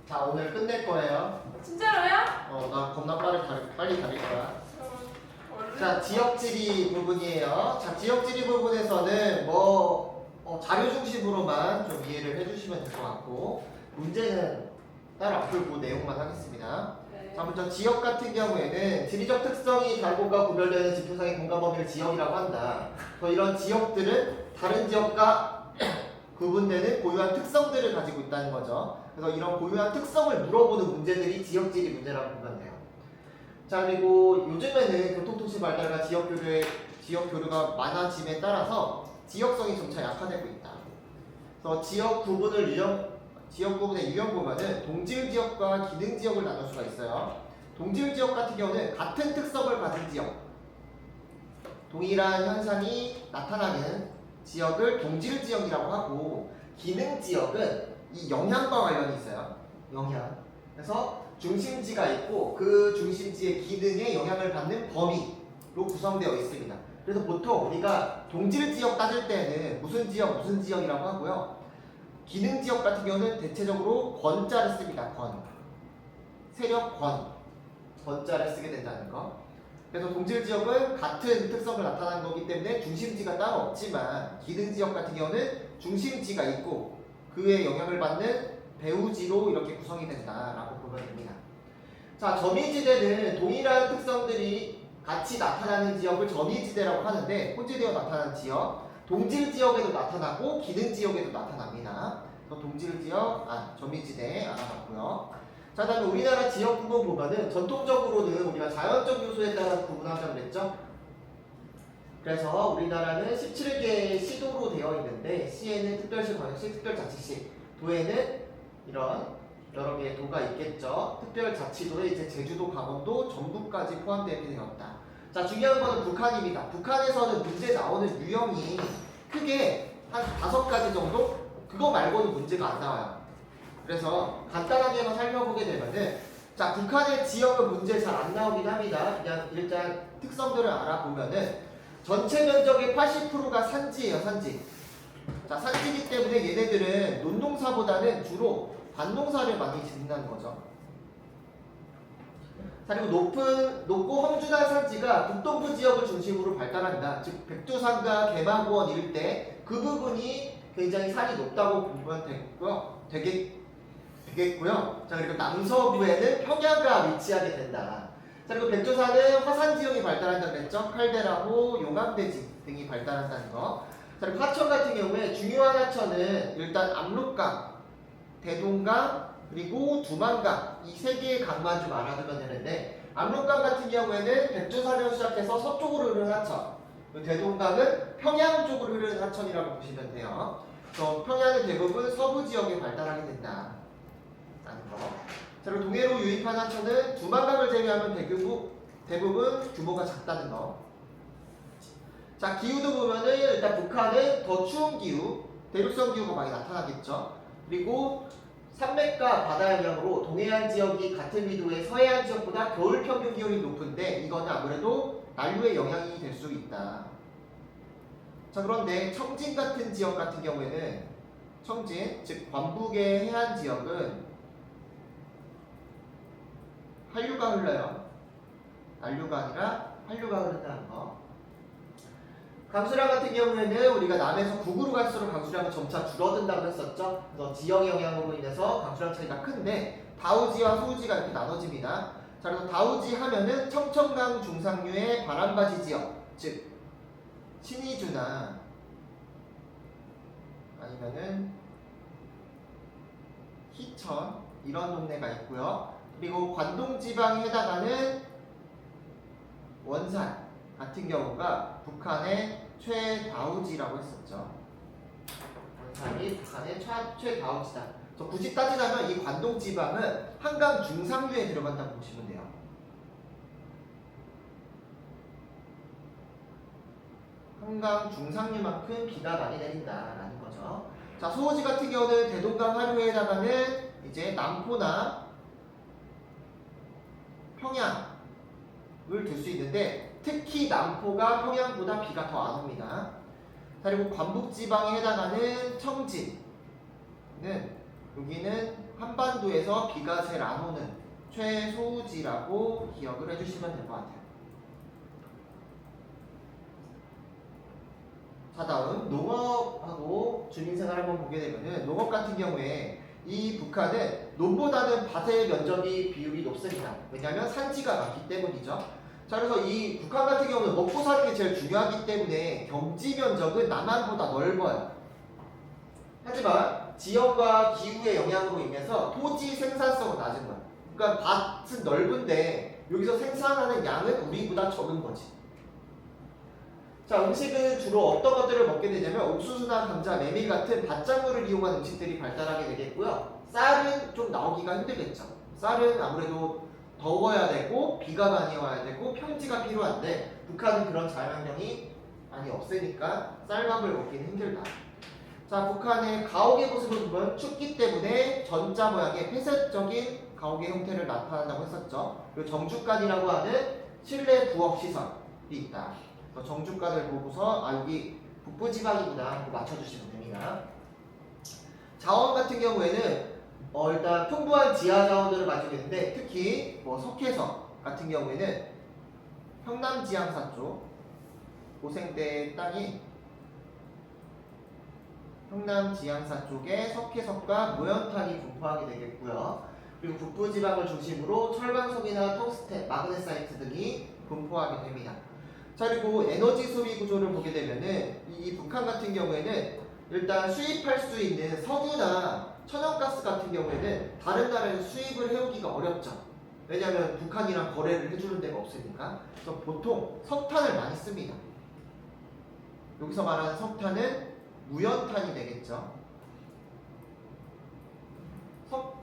자, 오늘 끝낼 거예요. 진짜로요? 나 겁나 빨리 다닐 거야. 얼른. 자, 지역지리 부분이에요. 자, 지역지리 부분에서는 자료 중심으로만 좀 이해를 해주시면 될 것 같고, 문제는 따로 안 풀고 내용만 하겠습니다. 네. 자, 먼저 지역 같은 경우에는 지리적 특성이 다른 곳과 구별되는 지표상의 공간 범위를 지역이라고 한다. 이런 지역들은 다른 지역과 구분되는 고유한 특성들을 가지고 있다는 거죠. 그래서 이런 고유한 특성을 물어보는 문제들이 지역지리 문제라고 보면 돼요. 자, 그리고 요즘에는 교통통신 발달과 지역 교류가 많아짐에 따라서 지역성이 점차 약화되고 있다. 그래서 지역 구분의 유형 보면은 동질 지역과 기능 지역을 나눌 수가 있어요. 동질 지역 같은 경우는 같은 특성을 가진 지역, 동일한 현상이 나타나는 지역을 동질 지역이라고 하고, 기능 지역은 이 영향과 관련이 있어요. 영향. 그래서 중심지가 있고 그 중심지의 기능에 영향을 받는 범위로 구성되어 있습니다. 그래서 보통 우리가 동질 지역 따질 때는 무슨 지역이라고 하고요. 기능 지역 같은 경우는 대체적으로 권자를 씁니다. 세력 권자를 쓰게 된다는 거. 그래서 동질 지역은 같은 특성을 나타나는 거기 때문에 중심지가 따로 없지만, 기능 지역 같은 경우는 중심지가 있고 그에 영향을 받는 배후지로 이렇게 구성이 된다라고 보면 됩니다. 자, 점이지대는 동일한 특성들이 같이 나타나는 지역을 점이지대라고 하는데, 혼재되어 나타나는 지역, 동질 지역에도 나타나고 기능 지역에도 나타납니다. 점이지대 알아봤고요. 자, 다음에 우리나라 지역 구분 보면은 전통적으로는 우리가 자연적 요소에 따라 구분하자고 그랬죠? 그래서 우리나라는 17개의 시도로 되어 있는데, 시에는 특별시, 광역시, 특별자치시, 도에는 이런 여러 개의 도가 있겠죠. 특별자치도에 이제 제주도, 강원도, 전북까지 포함되게 되었다. 자, 중요한 거는 북한입니다. 북한에서는 문제 나오는 유형이 크게 한 5가지 정도? 그거 말고는 문제가 안 나와요. 그래서 간단하게만 살펴보게 되면은, 자, 북한의 지역은 문제 잘 안 나오긴 합니다. 그냥 일단 특성들을 알아보면은 전체 면적의 80%가 산지예요, 산지. 자, 산지이기 때문에 얘네들은 논농사보다는 주로 밭농사를 많이 짓는다는 거죠. 자, 그리고 높고 험준한 산지가 북동부 지역을 중심으로 발달한다. 즉, 백두산과 개마고원 일대 그 부분이 굉장히 산이 높다고 보면 되겠고요. 자, 그리고 남서부에는 평야가 위치하게 된다. 자, 그리고 백두산은 화산 지형이 발달한다고 그랬죠. 칼데라호, 용암대지 등이 발달한다는 거. 자, 그리고 하천 같은 경우에 중요한 하천은 일단 압록강, 대동강, 그리고 두만강, 이 3개의 강만 좀 알아두면 되는데, 압록강 같은 경우에는 백두산으로 시작해서 서쪽으로 흐르는 하천, 대동강은 평양 쪽으로 흐르는 하천이라고 보시면 돼요. 그래서 평양은 대부분 서부 지역에 발달하게 된다 라는 거. 자, 그리고 동해로 유입한 하천은 두만강을 제외하면 대부분 규모가 작다는 거. 자, 기후도 보면은 일단 북한은 더 추운 기후, 대륙성 기후가 많이 나타나겠죠. 그리고 산맥과 바다 영향으로 동해안 지역이 같은緯도의 서해안 지역보다 겨울 평균 기온이 높은데, 이거는 아무래도 난류의 영향이 될 수 있다. 자, 그런데 청진 같은 지역 같은 경우에는, 청진, 즉 관북의 해안 지역은 한류가 흘러요. 난류가 아니라 한류가 흐른다는 거. 강수량 같은 경우에는 우리가 남에서 북으로 갈수록 강수량은 점차 줄어든다고 했었죠. 그래서 지역의 영향으로 인해서 강수량 차이가 큰데, 다우지와 소우지가 이렇게 나눠집니다. 자, 그래서 다우지 하면은 청천강 중상류의 바람바지 지역, 즉 신의주나 아니면은 희천 이런 동네가 있고요. 그리고 관동 지방에 해당하는 원산 같은 경우가 북한의 최다우지라고 했었죠. 원산이 북한의 최다우지다. 그래서 굳이 따지자면 이 관동 지방은 한강 중상류에 들어간다고 보시면 돼요. 한강 중상류만큼 비가 많이 내린다라는 거죠. 자, 소호지 같은 경우는 대동강 하류에 해당하는 이제 남포나 평양을 들 수 있는데, 특히 남포가 평양보다 비가 더 안 옵니다. 그리고 관북지방에 해당하는 청진은 여기는 한반도에서 비가 제일 안 오는 최소지라고 기억을 해주시면 될 것 같아요. 자, 다음 농업하고 주민생활 한번 보게 되면은 농업 같은 경우에 이 북한은 논보다는 밭의 면적이 비율이 높습니다. 왜냐하면 산지가 많기 때문이죠. 자, 그래서 이 북한 같은 경우는 먹고 사는 게 제일 중요하기 때문에 경지 면적은 남한보다 넓어요. 하지만 지형과 기후의 영향으로 인해서 토지 생산성은 낮은 거예요. 그러니까 밭은 넓은데 여기서 생산하는 양은 우리보다 적은 거지. 자, 음식은 주로 어떤 것들을 먹게 되냐면 옥수수나 감자, 메밀 같은 밭작물을 이용한 음식들이 발달하게 되겠고요. 쌀은 좀 나오기가 힘들겠죠. 쌀은 아무래도 더워야 되고 비가 많이 와야 되고 평지가 필요한데 북한은 그런 자연환경이 많이 없으니까 쌀밥을 먹기는 힘들다. 자, 북한의 가옥의 모습을 보면 춥기 때문에 전자 모양의 폐쇄적인 가옥의 형태를 나타낸다고 했었죠. 그리고 정주간이라고 하는 실내 부엌 시설이 있다. 정주간을 보고서 여기 북부지방이구나 하고 맞춰주시면 됩니다. 자원 같은 경우에는 일단 풍부한 지하 자원들을 가지고 있는데 특히 석회석 같은 경우에는 평남 지향사 쪽 고생대 땅이 평남 지향사 쪽에 석회석과 모연탄이 분포하게 되겠고요. 그리고 북부지방을 중심으로 철광석이나 텅스텐, 마그네사이트 등이 분포하게 됩니다. 자, 그리고 에너지 소비 구조를 보게 되면은 이 북한 같은 경우에는 일단 수입할 수 있는 석유나 천연가스 같은 경우에는 다른 나라에서 수입을 해오기가 어렵죠. 왜냐하면 북한이랑 거래를 해주는 데가 없으니까. 그래서 보통 석탄을 많이 씁니다. 여기서 말하는 석탄은 무연탄이 되겠죠.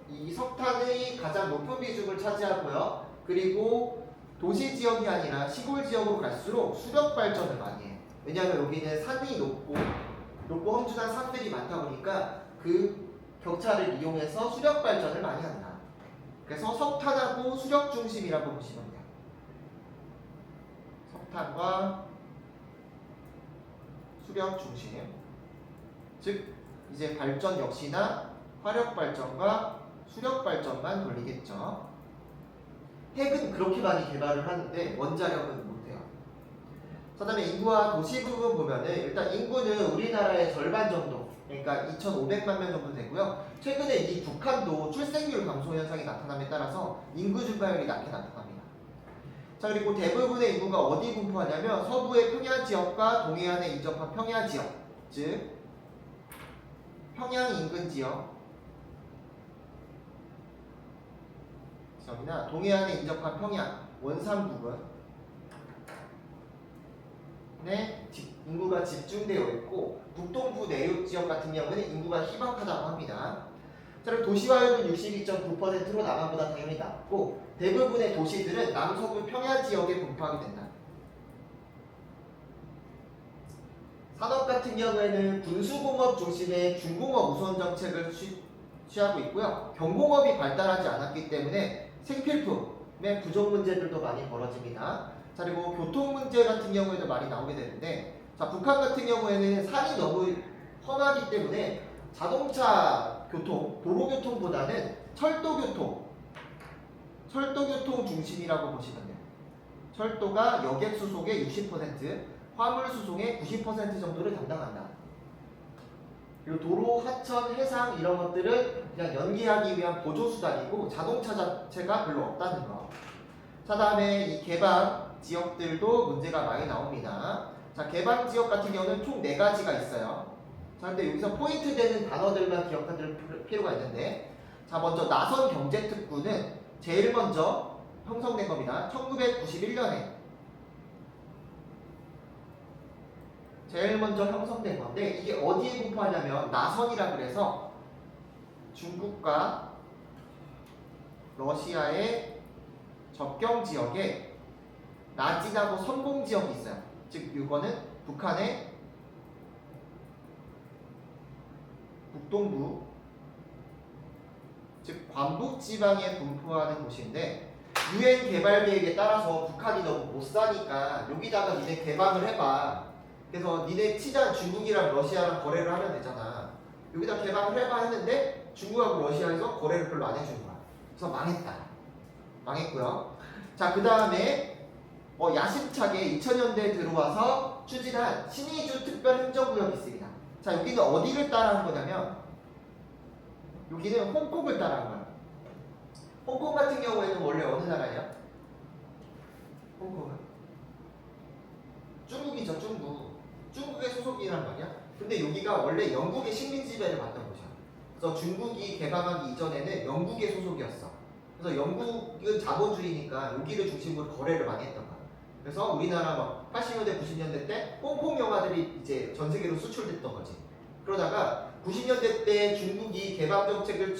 이 석탄의 가장 높은 비중을 차지하고요. 그리고 도시 지역이 아니라 시골 지역으로 갈수록 수력 발전을 많이 해요. 왜냐하면 여기는 산이 높고 험준한 산들이 많다 보니까 그 격차를 이용해서 수력 발전을 많이 한다. 그래서 석탄하고 수력 중심이라고 보시면 돼요. 석탄과 수력 중심. 즉 이제 발전 역시나 화력 발전과 수력 발전만 돌리겠죠. 핵은 그렇게 많이 개발을 하는데 원자력은 못해요. 그 다음에 인구와 도시 부분 보면은 일단 인구는 우리나라의 절반 정도, 그러니까 2,500만 명 정도 되고요. 최근에 이 북한도 출생률 감소 현상이 나타남에 따라서 인구 증가율이 낮게 나타납니다. 자, 그리고 대부분의 인구가 어디 분포하냐면 서부의 평야 지역과 동해안에 인접한 평야 지역, 즉 평양 인근 지역 지역이나 동해안에 인접한 평양, 원산 부근에 인구가 집중되어 있고 북동부 내륙 지역 같은 경우는 인구가 희박하다고 합니다. 자, 그리고 도시화율은 62.9%로 남한보다 당연히 낮고 대부분의 도시들은 남서부 평야 지역에 분포하게 된다. 산업 같은 경우에는 군수공업 중심의 중공업 우선 정책을 취하고 있고요. 경공업이 발달하지 않았기 때문에 생필품의 부족 문제들도 많이 벌어집니다. 자, 그리고 교통 문제 같은 경우에도 많이 나오게 되는데, 자, 북한 같은 경우에는 산이 너무 험하기 때문에 자동차 교통, 도로교통보다는 철도교통 중심이라고 보시면 돼요. 철도가 여객 수송의 60%, 화물 수송의 90% 정도를 담당한다. 그리고 도로, 하천, 해상 이런 것들은 그냥 연기하기 위한 보조수단이고 자동차 자체가 별로 없다는 거. 자, 다음에 이 개방 지역들도 문제가 많이 나옵니다. 자, 개방 지역 같은 경우는 총 4가지가 있어요. 자, 근데 여기서 포인트 되는 단어들만 기억할 필요가 있는데, 자, 먼저 나선 경제특구는 제일 먼저 형성된 겁니다. 1991년에 제일 먼저 형성된 건데 이게 어디에 분포하냐면 나선이라 그래서 중국과 러시아의 접경 지역에 나진하고 선봉 지역이 있어요. 즉 이거는 북한의 북동부 즉 관북 지방에 분포하는 곳인데 유엔 개발 계획에 따라서 북한이 너무 못 사니까 여기다가 니네 개방을 해봐. 그래서 니네 치자 중국이랑 러시아랑 거래를 하면 되잖아. 여기다 개방을 해봐 했는데 중국하고 러시아에서 거래를 별로 안 해주는 거야. 그래서 망했다. 망했고요. 자, 그 다음에 야심차게 2000년대에 들어와서 추진한 신의주 특별행정구역이 있습니다. 자, 여기는 어디를 따라한 거냐면 여기는 홍콩을 따라한 거야. 홍콩 같은 경우에는 원래 어느 나라예요? 홍콩은? 중국이죠, 중국. 중국의 소속이란 말이야. 근데 여기가 원래 영국의 식민 지배를 받던 곳이야. 그래서 중국이 개방하기 이전에는 영국의 소속이었어. 그래서 영국은 자본주의니까 여기를 중심으로 거래를 많이 했던 거야. 그래서 우리나라 막 80년대, 90년대 때 홍콩 영화들이 이제 전 세계로 수출됐던 거지. 그러다가 90년대 때 중국이 개방 정책을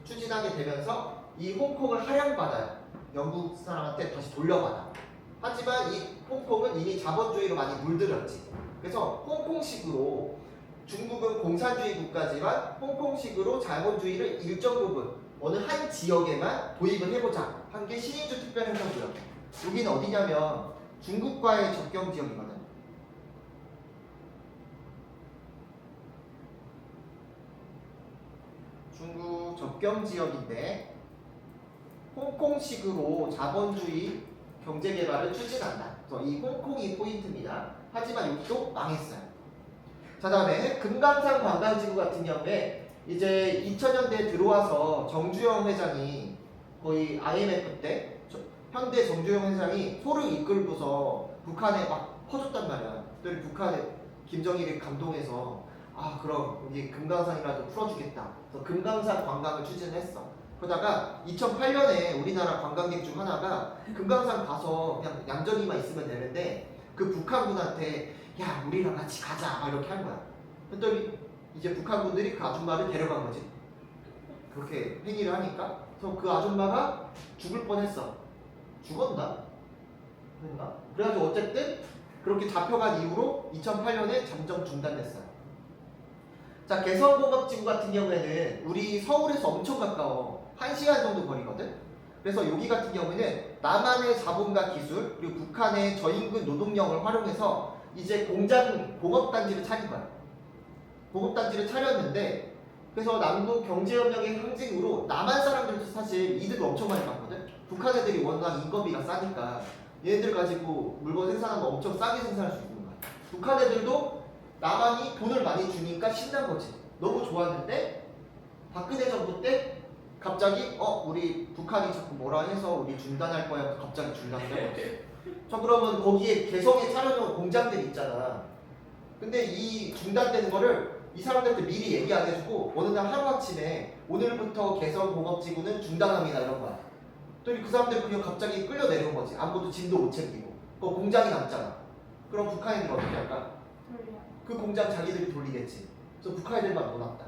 추진하게 되면서 이 홍콩을 할양받아요. 영국 사람한테 다시 돌려받아. 하지만 이 홍콩은 이미 자본주의로 많이 물들었지. 그래서 홍콩식으로 중국은 공산주의 국가지만 홍콩식으로 자본주의를 일정 부분 어느 한 지역에만 도입을 해보자 한 게 신의주 특별행정구역. 여기는 어디냐면 중국과의 접경 지역이거든. 중국 접경 지역인데 홍콩식으로 자본주의 경제개발을 추진한다. 그래서 이 홍콩이 포인트입니다. 하지만 여기도 망했어요. 자, 다음에 금강산 관광지구 같은 경우에 이제 2000년대에 들어와서 정주영 회장이 거의 IMF 때 현대 정주영 회장이 소를 이끌고서 북한에 막 퍼줬단 말이야. 그랬더니 북한에 김정일이 감동해서 그럼 우리 금강산이라도 풀어주겠다. 그래서 금강산 관광을 추진했어. 그러다가 2008년에 우리나라 관광객 중 하나가 금강산 가서 그냥 얌전히만 있으면 되는데 그 북한군한테 야 우리랑 같이 가자 막 이렇게 한 거야. 그랬더니 이제 북한군들이 그 아줌마를 데려간 거지. 그렇게 행위를 하니까. 그래서 그 아줌마가 죽을 뻔했어. 죽었나? 그랬나? 그래가지고 어쨌든 그렇게 잡혀간 이후로 2008년에 잠정 중단됐어요. 자, 개성공업지구 같은 경우에는 우리 서울에서 엄청 가까워. 1시간 정도 거리거든? 그래서 여기 같은 경우에는 남한의 자본과 기술 그리고 북한의 저임금 노동력을 활용해서 이제 공업단지를 차린 거야. 공업단지를 차렸는데 그래서 남북 경제협력의 상징으로 남한 사람들도 사실 이득을 엄청 많이 받거든? 북한 애들이 워낙 인건비가 싸니까 얘네들 가지고 물건 생산하면 엄청 싸게 생산할 수 있는 거야. 북한 애들도 남한이 돈을 많이 주니까 신난 거지. 너무 좋았는데 박근혜 정부 때 갑자기 우리 북한이 자꾸 뭐라 해서 우리 중단할 거야. 갑자기 중단을 해버렸어. 저 그러면 거기에 개성에 차려놓은 공장들 있잖아. 근데 이 중단되는 거를 이 사람들한테 미리 얘기 안 해주고 어느 날 하루아침에 오늘부터 개성공업지구는 중단합니다 이런 거야. 또 그 사람들 그냥 갑자기 끌려 내려온 거지. 아무것도 진도 못 챙기고. 그 공장이 남잖아. 그럼 북한 애들 어떻게 할까? 그 공장 자기들이 돌리겠지. 그래서 북한 애들만 놀았다.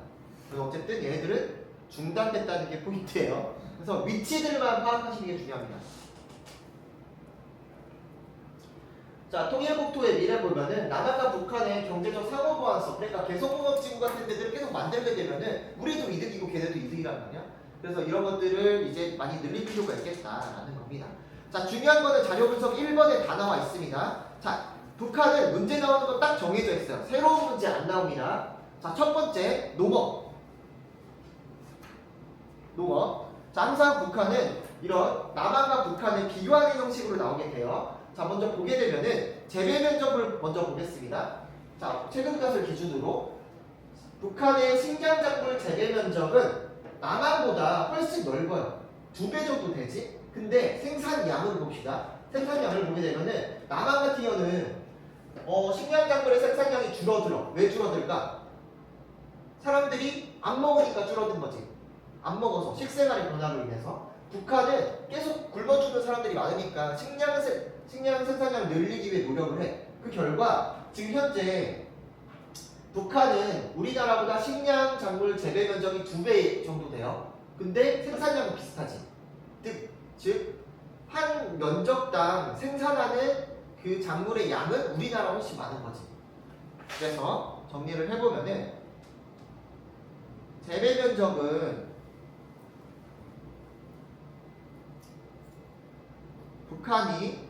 그래서 어쨌든 얘네들은 중단됐다는 게 포인트예요. 그래서 위치들만 파악하시는 게 중요합니다. 자, 통일국토의 미래 보면은 남한과 북한의 경제적 상호보완성, 그러니까 개성공업지구 같은 데들을 계속 만들게 되면은 우리도 이득이고 걔네도 이득이란 말이야. 그래서 이런 것들을 이제 많이 늘릴 필요가 있겠다라는 겁니다. 자, 중요한 거는 자료 분석 1번에 다 나와 있습니다. 자, 북한은 문제 나오는 건 딱 정해져 있어요. 새로운 문제 안 나옵니다. 자, 첫 번째 농업. 자, 항상 북한은 이런 남한과 북한을 비교하는 형식으로 나오게 돼요. 자, 먼저 보게 되면은 재배 면적을 먼저 보겠습니다. 자, 최근 것을 기준으로 북한의 식량작물 재배 면적은 남한보다 훨씬 넓어요. 2배 정도 되지? 근데 생산량을 봅시다. 생산량을 보게 되면은 남한 같은 경우는 식량작물의 생산량이 줄어들어. 왜 줄어들까? 사람들이 안 먹으니까 줄어든 거지. 안 먹어서 식생활의 변화로 인해서. 북한은 계속 굶어 죽는 사람들이 많으니까 식량 생산량을 늘리기 위해 노력을 해. 그 결과 지금 현재 북한은 우리나라보다 식량 작물 재배 면적이 2배 정도 돼요. 근데 생산량은 비슷하지. 즉 한 면적당 생산하는 그 작물의 양은 우리나라 훨씬 많은 거지. 그래서 정리를 해보면은 재배 면적은 북한이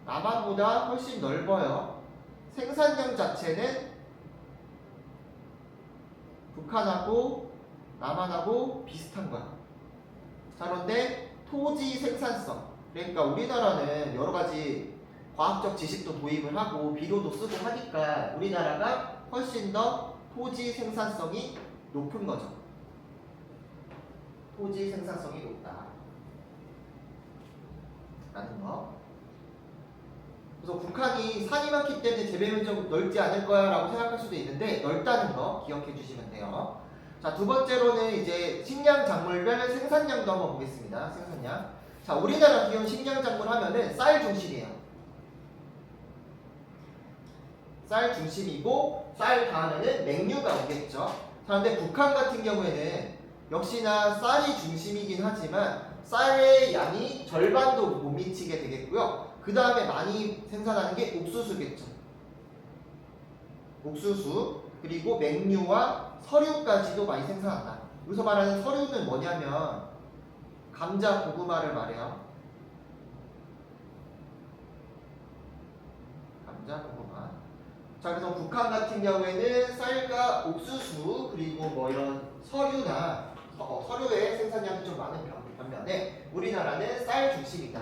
남한보다 훨씬 넓어요. 생산량 자체는 북한하고 남한하고 비슷한 거야. 자, 그런데 토지 생산성. 그러니까 우리나라는 여러 가지 과학적 지식도 도입을 하고 비료도 쓰고 하니까 우리나라가 훨씬 더 토지 생산성이 높은 거죠. 토지 생산성이 높다. 라는 거. 그래서 북한이 산이 많기 때문에 재배 면적 넓지 않을 거야 라고 생각할 수도 있는데 넓다는 거 기억해 주시면 돼요. 자, 두 번째로는 이제 식량 작물별 생산량도 한번 보겠습니다. 생산량. 자, 우리나라 같은 경우 식량 작물 하면은 쌀 중심이에요. 쌀 중심이고 쌀 다음에는 냉류가 오겠죠. 자, 근데 북한 같은 경우에는 역시나 쌀이 중심이긴 하지만 쌀의 양이 절반도 못 미치게 되겠고요. 그 다음에 많이 생산하는 게 옥수수겠죠. 옥수수, 그리고 맹류와 서류까지도 많이 생산한다. 여기서 말하는 서류는 뭐냐면 감자, 고구마를 말해요. 감자, 고구마. 자, 그래서 북한 같은 경우에는 쌀과 옥수수 그리고 뭐 이런 서류나 서류의 생산량이 좀 많은 반면에 우리나라는 쌀 중심이다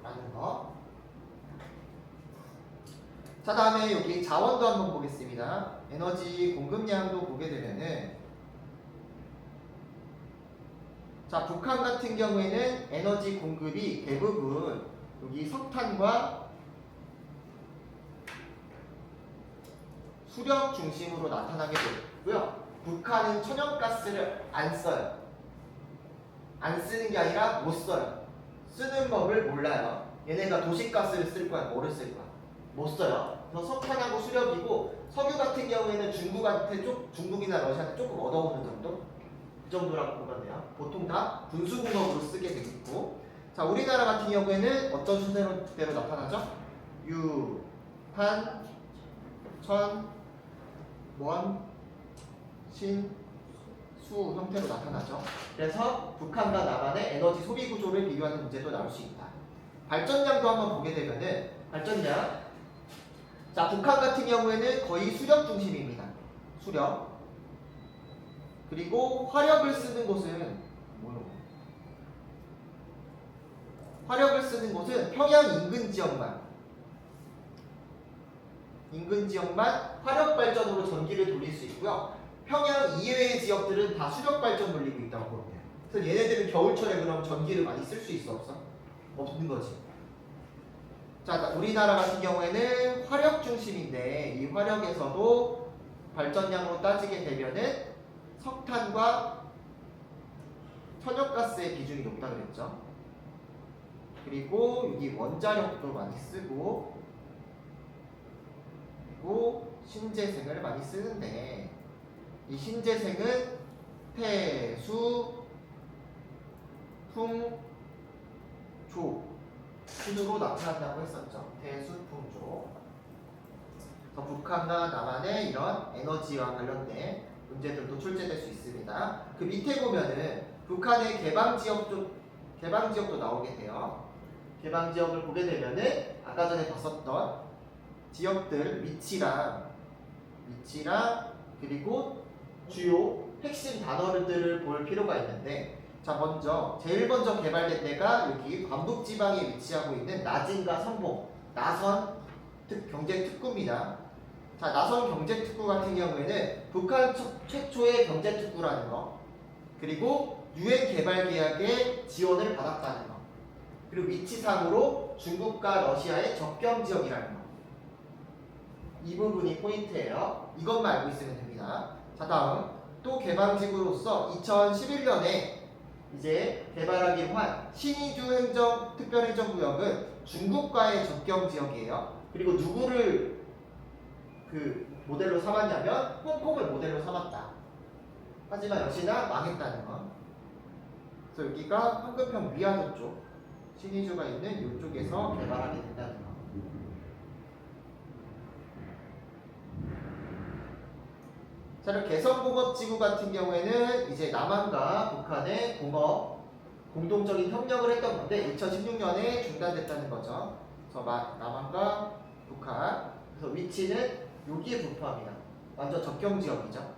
라는 거. 자, 다음에 여기 자원도 한번 보겠습니다. 에너지 공급량도 보게 되면은, 자, 북한 같은 경우에는 에너지 공급이 대부분 여기 석탄과 수력 중심으로 나타나게 되고요. 북한은 천연가스를 안 써요. 안 쓰는 게 아니라 못 써요. 쓰는 법을 몰라요. 얘네가 도시가스를 쓸 거야, 뭐를 쓸 거야? 못 써요. 그래서 석탄하고 수력이고 석유 같은 경우에는 중국이나 러시아한테 조금 얻어오는 정도? 그 정도라고 보면 돼요. 보통 다 군수공업으로 쓰게 되겠고. 자, 우리나라 같은 경우에는 어떤 순서대로 나타나죠? 유, 탄, 천, 원, 신, 수 형태로 나타나죠. 그래서 북한과 남한의 에너지 소비 구조를 비교하는 문제도 나올 수 있다. 발전량도 한번 보게 되면은 발전량. 자, 북한 같은 경우에는 거의 수력 중심입니다. 수력. 그리고 화력을 쓰는 곳은 뭐요? 화력을 쓰는 곳은 평양 인근 지역만 화력 발전으로 전기를 돌릴 수 있고요. 평양 이외의 지역들은 다 수력 발전 돌리고 있다고 보면 돼요. 그래서 얘네들은 겨울철에 그럼 전기를 많이 쓸 수 있어 없어? 없는 거지. 자, 우리나라 같은 경우에는 화력 중심인데 이 화력에서도 발전량으로 따지게 되면은 석탄과 천연가스의 비중이 높다 그랬죠. 그리고 여기 원자력도 많이 쓰고 그리고 신재생을 많이 쓰는데 이 신재생은 폐수, 풍, 조 순으로 나타난다고 했었죠. 대수풍조. 북한과 남한의 이런 에너지와 관련된 문제들도 출제될 수 있습니다. 그 밑에 보면은 북한의 개방지역도 나오게 돼요. 개방지역을 보게 되면은 아까 전에 봤었던 지역들 위치랑 그리고 주요 핵심 단어들을 볼 필요가 있는데, 자, 제일 먼저 개발된 데가 여기 관북지방에 위치하고 있는 나진과 선봉, 나선 경제특구입니다. 자, 나선 경제특구 같은 경우에는 북한 최초의 경제특구라는 거, 그리고 UN 개발계약의 지원을 받았다는 거, 그리고 위치상으로 중국과 러시아의 접경지역이라는 거. 이 부분이 포인트예요. 이것만 알고 있으면 됩니다. 자, 다음 또 개방지구로서 2011년에 이제 개발하기로 한 신의주 특별행정구역은 중국과의 접경지역이에요. 그리고 누구를 그 모델로 삼았냐면 홍콩을 모델로 삼았다. 하지만 역시나 망했다는 거. 그래서 여기가 황금평 위안호 쪽, 신의주가 있는 이쪽에서 개발하게 된다는 거. 자, 그리고 개성공업지구 같은 경우에는 이제 남한과 북한의 공동적인 협력을 했던 건데 2016년에 중단됐다는 거죠. 그래서 남한과 북한. 그래서 위치는 여기에 부포합니다. 완전 접경 지역이죠.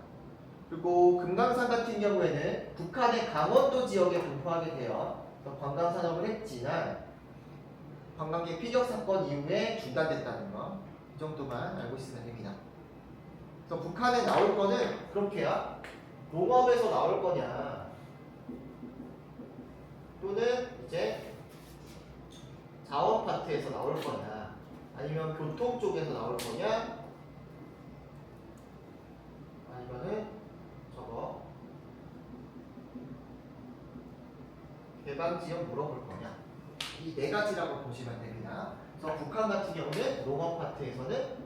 그리고 금강산 같은 경우에는 북한의 강원도 지역에 분포하게 돼요. 그래서 관광 산업을 했지만 관광객 피격 사건 이후에 중단됐다는 거. 이 정도만 알고 있으면 됩니다. 그래서 북한에 나올 거는 그렇게야. 농업에서 나올 거냐, 또는 이제 자원 파트에서 나올 거냐, 아니면 교통 쪽에서 나올 거냐, 아니면은 저거 개방 지역 물어볼 거냐. 이 네 가지라고 보시면 됩니다. 그래서 북한 같은 경우는 농업 파트에서는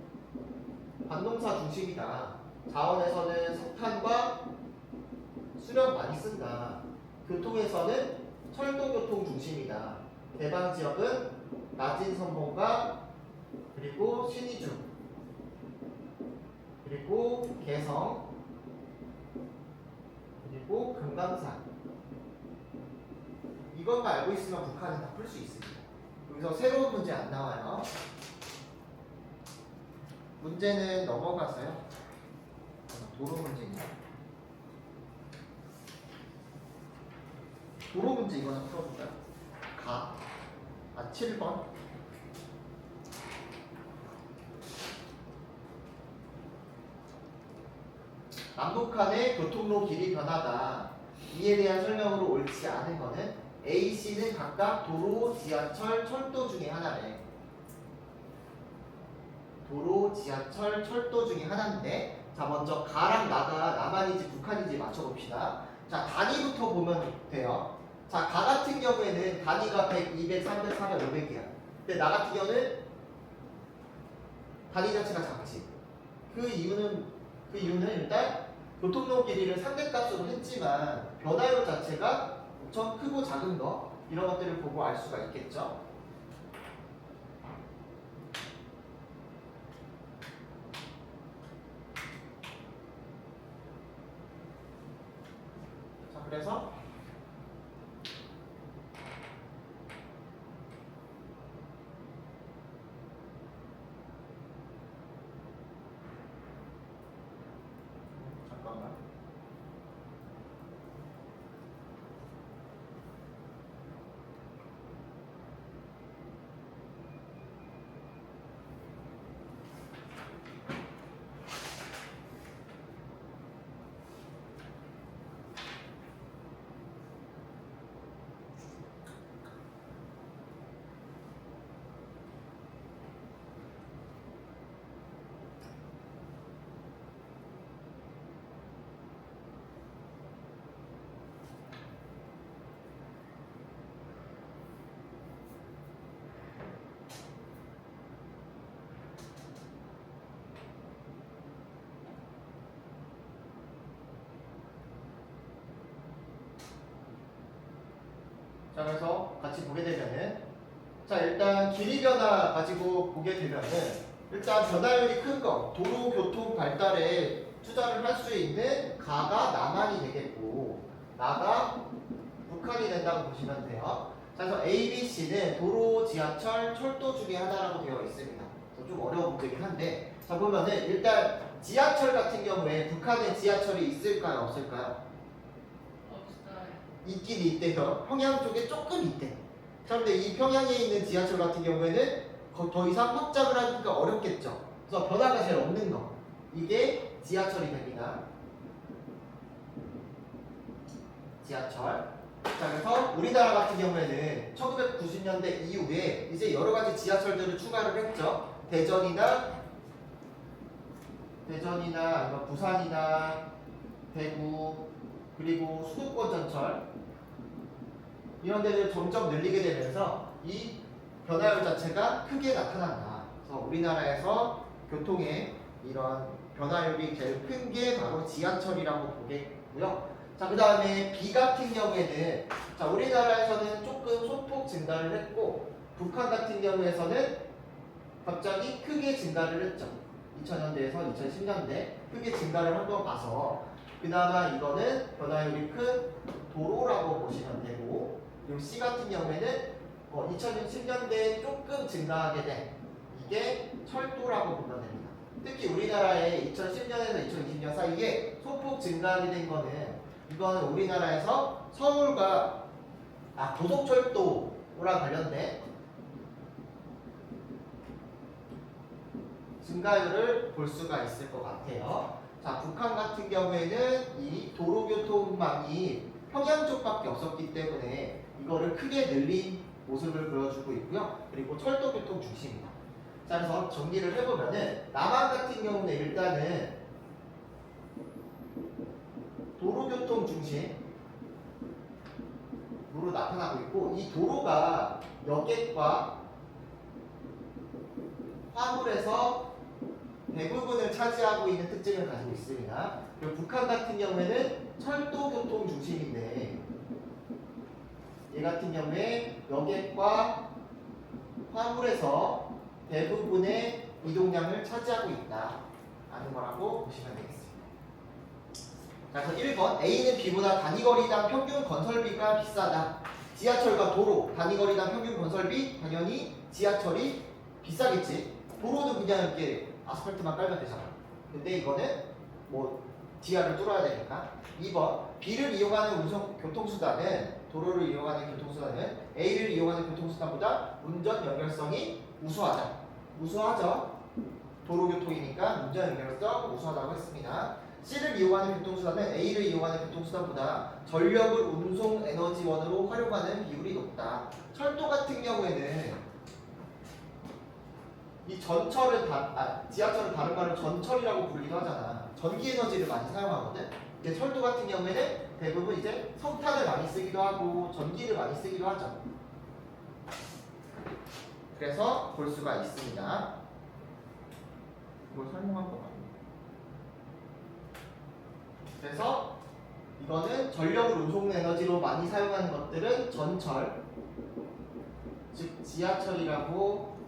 관농사 중심이다. 자원에서는 석탄과 수력 많이 쓴다. 교통에서는 철도 교통 중심이다. 개방 지역은 낮은 선봉과 그리고 신의주 그리고 개성 그리고 금강산. 이것만 알고 있으면 북한은 다 풀 수 있습니다. 여기서 새로운 문제 안 나와요. 문제는 넘어가서요. 도로 문제입니다. 도로 문제 이거는 풀어볼까요? 7번. 남북한의 교통로 길이 변하다. 이에 대한 설명으로 옳지 않은 것은 A, C는 각각 도로, 지하철, 철도 중에 하나래. 도로, 지하철, 철도 중에 하나인데, 자 먼저 가랑 나가 남한인지 북한인지 맞춰봅시다. 자 단위부터 보면 돼요. 자 가 같은 경우에는 단위가 100, 200, 300, 400, 500이야. 근데 나 같은 경우는 단위 자체가 작지. 그 이유는 일단 교통로 길이를 상대값으로 했지만 변화율 자체가 엄청 크고 작은 거 이런 것들을 보고 알 수가 있겠죠. 자 그래서 잠깐만. 자 그래서 같이 보게 되면은 자 일단 길이 변화 가지고 보게 되면은 일단 변화율이 큰 거 도로 교통 발달에 투자를 할 수 있는 가가 남한이 되겠고 나가 북한이 된다고 보시면 돼요. 자 그래서 A, B, C는 도로, 지하철, 철도 중에 하나라고 되어 있습니다. 좀 어려운 문제긴 한데 자 보면은 일단 지하철 같은 경우에 북한에 지하철이 있을까요 없을까요? 있긴 있대요. 평양 쪽에 조금 있대. 자, 근데 이 평양에 있는 지하철 같은 경우에는 더 이상 확장을 하기가 어렵겠죠. 그래서 변화가 제일 없는 거. 이게 지하철이 됩니다. 지하철. 자, 그래서 우리나라 같은 경우에는 1990년대 이후에 이제 여러 가지 지하철들을 추가를 했죠. 대전이나 아니면 부산이나 대구 그리고 수도권 전철 이런 데를 점점 늘리게 되면서 이 변화율 자체가 크게 나타난다. 그래서 우리나라에서 교통의 이런 변화율이 제일 큰 게 바로 지하철이라고 보겠고요. 자, 그 다음에 B 같은 경우에는 자 우리나라에서는 조금 소폭 증가를 했고 북한 같은 경우에서는 갑자기 크게 증가를 했죠. 2000년대에서 2010년대 크게 증가를 한 거 봐서 그나마 이거는 변화율이 큰 도로라고 보시면 되고 그리고 C 같은 경우에는 2010년대에 조금 증가하게 된 이게 철도라고 보면 됩니다. 특히 우리나라에 2010년에서 2020년 사이에 소폭 증가하게 된 거는 이거는 우리나라에서 서울과 고속철도랑 관련된 증가율을 볼 수가 있을 것 같아요. 자, 북한 같은 경우에는 이 도로교통망이 평양 쪽밖에 없었기 때문에 이거를 크게 늘린 모습을 보여주고 있고요. 그리고 철도교통 중심이다. 자, 그래서 정리를 해보면은 남한 같은 경우는 일단은 도로교통 중심으로 나타나고 있고, 이 도로가 여객과 화물에서 대부분을 차지하고 있는 특징을 가지고 있습니다. 그리고 북한 같은 경우에는 철도교통 중심인데 얘 같은 경우에 여객과 화물에서 대부분의 이동량을 차지하고 있다 라는 거라고 보시면 되겠습니다. 자, 그래서 1번 A는 B보다 단위거리당 평균 건설비가 비싸다. 지하철과 도로 단위거리당 평균 건설비 당연히 지하철이 비싸겠지. 도로는 그냥 이렇게 아스팔트만 깔면 되잖아. 근데 이거는 뭐 지하를 뚫어야 되니까. 2번 B를 이용하는 교통수단은 도로를 이용하는 교통수단은 A를 이용하는 교통수단보다 운전 연결성이 우수하다. 우수하죠. 도로교통이니까 운전 연결성 우수하다고 했습니다. C를 이용하는 교통수단은 A를 이용하는 교통수단보다 전력을 운송 에너지원으로 활용하는 비율이 높다. 철도 같은 경우에는 이 전철을 지하철을 다른 말로 전철이라고 부르기도 하잖아. 전기 에너지를 많이 사용하거든. 근데 철도 같은 경우에는 대부분 이제 석탄을 많이 쓰기도 하고 전기를 많이 쓰기도 하죠. 그래서 볼 수가 있습니다. 이걸 설명한 것 같아요. 그래서 이거는 전력을 운송 에너지로 많이 사용하는 것들은 전철, 즉 지하철이라고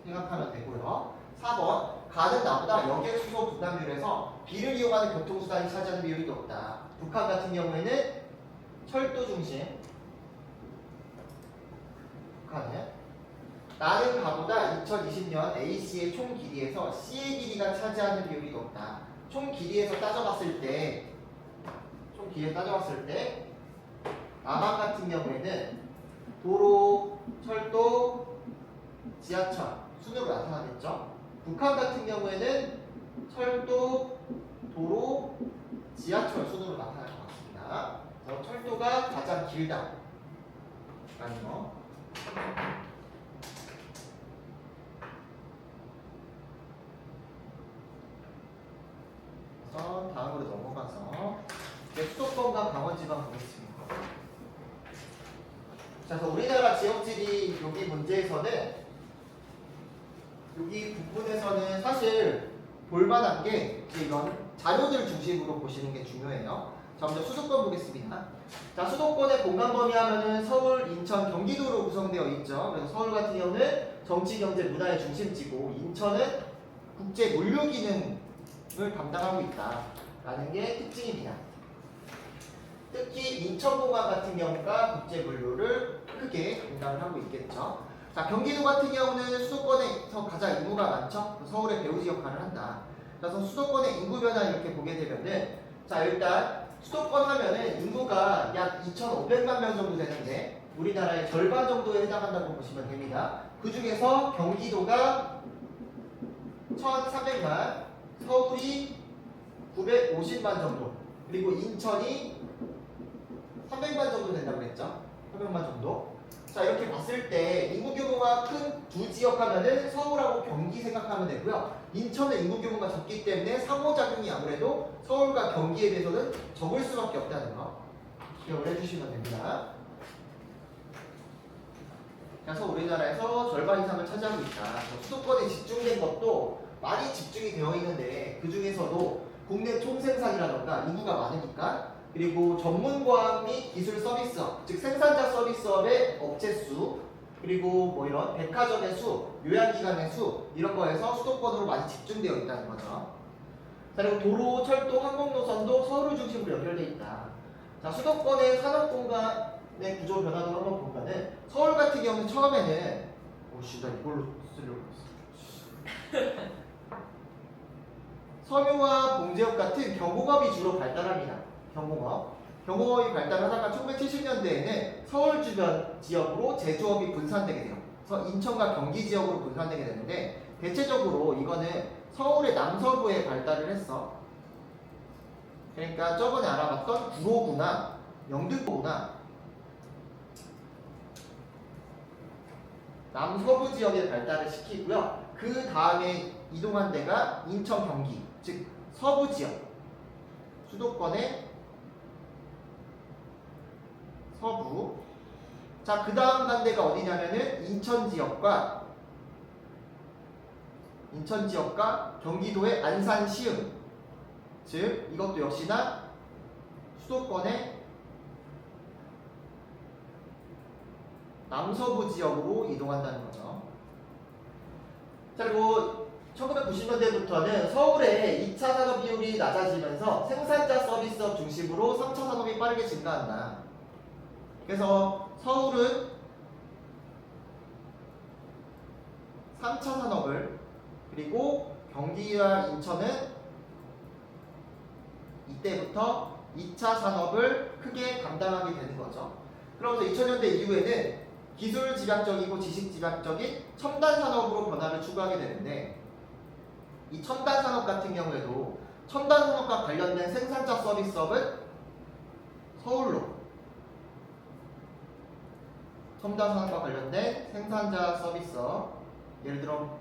생각하면 되고요. 4번 가는 나보다 여객 수소 분담률에서 B를 이용하는 교통수단이 차지하는 비율이 높다. 북한 같은 경우에는 철도 중심, 북한은 나는 가보다 2020년 A씨의 총 길이에서 C의 길이가 차지하는 비율이 높다. 총 길이에서 따져봤을 때 남한 같은 경우에는 도로, 철도, 지하철 순으로 나타나겠죠. 북한 같은 경우에는 철도, 도로, 지하철 순으로 나타날 것 같습니다. 그래서 철도가 가장 길다 라는 거. 그래서 다음으로 넘어가서 수도권과 강원지방 보겠습니다. 자, 그래서 우리나라 지역지리 여기 문제에서는 여기 부분에서는 사실 볼만한 게 이런 자료들 중심으로 보시는 게 중요해요. 자, 먼저 수도권 보겠습니다. 자, 수도권의 공간 범위 하면은 서울, 인천, 경기도로 구성되어 있죠. 그래서 서울 같은 경우는 정치, 경제, 문화의 중심지고 인천은 국제 물류 기능을 담당하고 있다라는 게 특징입니다. 특히 인천공항 같은 경우가 국제 물류를 크게 담당을 하고 있겠죠. 자, 경기도 같은 경우는 수도권에서 가장 인구가 많죠. 서울의 배후지 역할을 한다. 그래서 수도권의 인구 변화 이렇게 보게 되면은 자, 일단 수도권 하면은 인구가 약 2,500만 명 정도 되는데 우리나라의 절반 정도에 해당한다고 보시면 됩니다. 그 중에서 경기도가 1,300만, 서울이 950만 정도, 그리고 인천이 300만 정도 된다고 그랬죠? 300만 정도. 자, 이렇게 봤을 때 인구 규모가 큰 두 지역 하면은 서울하고 경기 생각하면 되고요. 인천은 인구 규모가 작기 때문에 상호작용이 아무래도 서울과 경기에 비해서는 적을 수밖에 없다는 거 기억을 해주시면 됩니다. 그래서 우리나라에서 절반 이상을 차지하고 있다. 수도권에 집중된 것도 많이 집중이 되어 있는데 그 중에서도 국내 총생산이라던가 인구가 많으니까, 그리고 전문과학 및 기술 서비스업, 즉 생산자 서비스업의 업체 수, 그리고 뭐 이런 백화점의 수, 요양기관의 수, 이런 거에서 수도권으로 많이 집중되어 있다는 거죠. 자, 그리고 도로, 철도, 항공노선도 서울을 중심으로 연결되어 있다. 자, 수도권의 산업공간의 구조 변화도 한번 보면은 서울 같은 경우는 처음에는 나 이걸로 쓰려고 했어. 섬유와 봉제업 같은 경공업이 주로 발달합니다. 경공업이 발달하다가 1970년대에는 서울 주변 지역으로 제조업이 분산되게 돼요. 그래서 인천과 경기 지역으로 분산되게 되는데 대체적으로 이거는 서울의 남서부에 발달을 했어. 그러니까 저번에 알아봤던 구로구나 영등포구나 남서부 지역에 발달을 시키고요. 그 다음에 이동한 데가 인천, 경기, 즉 서부 지역, 수도권의 서부. 자, 그 다음 간 데가 어디냐면은 인천 지역과 경기도의 안산, 시흥, 즉 이것도 역시나 수도권의 남서부 지역으로 이동한다는 거죠. 자, 그리고 1990년대부터는 서울의 2차 산업 비율이 낮아지면서 생산자 서비스업 중심으로 3차 산업이 빠르게 증가한다. 그래서 서울은 3차 산업을, 그리고 경기와 인천은 이때부터 2차 산업을 크게 감당하게 되는 거죠. 그러면서 2000년대 이후에는 기술 집약적이고 지식 집약적인 첨단 산업으로 변화를 추구하게 되는데, 이 첨단 산업 같은 경우에도 첨단 산업과 관련된 생산자 서비스업은 서울로, 첨단 산업과 관련된 생산자 서비스업, 예를 들어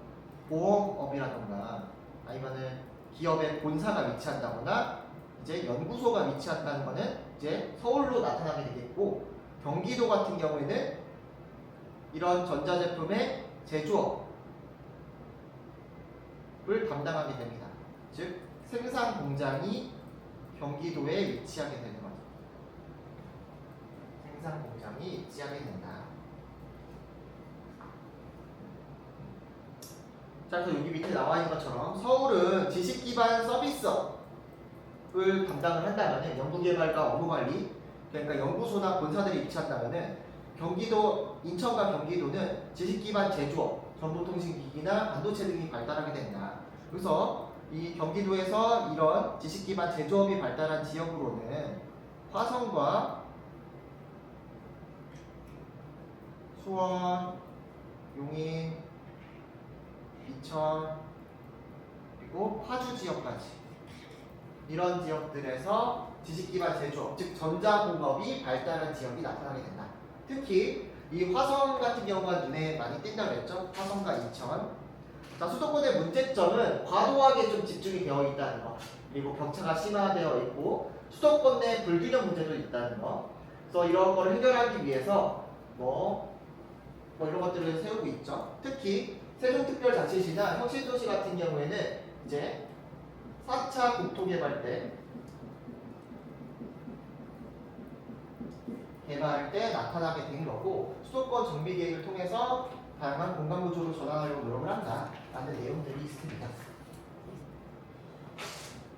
보험업이라던가 아니면은 기업의 본사가 위치한다거나 이제 연구소가 위치한다는 거는 이제 서울로 나타나게 되겠고, 경기도 같은 경우에는 이런 전자제품의 제조업을 담당하게 됩니다. 즉 생산 공장이 경기도에 위치하게 되는 거죠. 생산 공장이 위치하게 된다. 자, 그래서 여기 밑에 나와 있는 것처럼 서울은 지식 기반 서비스업을 담당을 한다면은 연구개발과 업무관리, 그러니까 연구소나 본사들이 위치한다면은 경기도, 인천과 경기도는 지식 기반 제조업, 정보통신기기나 반도체 등이 발달하게 된다. 그래서 이 경기도에서 이런 지식 기반 제조업이 발달한 지역으로는 화성과 수원, 용인, 이천, 그리고 파주 지역까지 이런 지역들에서 지식기반 제조업, 즉 전자공업이 발달한 지역이 나타나게 된다. 특히 이 화성 같은 경우가 눈에 많이 띈다고 했죠. 화성과 이천. 자, 수도권의 문제점은 과도하게 좀 집중이 되어 있다는 거, 그리고 격차가 심화되어 있고 수도권 내 불균형 문제도 있다는 거. 그래서 이런 거를 해결하기 위해서 뭐 이런 것들을 세우고 있죠. 특히 세종특별자치시나 혁신도시 같은 경우에는 이제 4차 국토개발 때 나타나게 된 거고, 수도권 정비 계획을 통해서 다양한 공간 구조로 전환하려고 노력을 한다라는 내용들이 있습니다.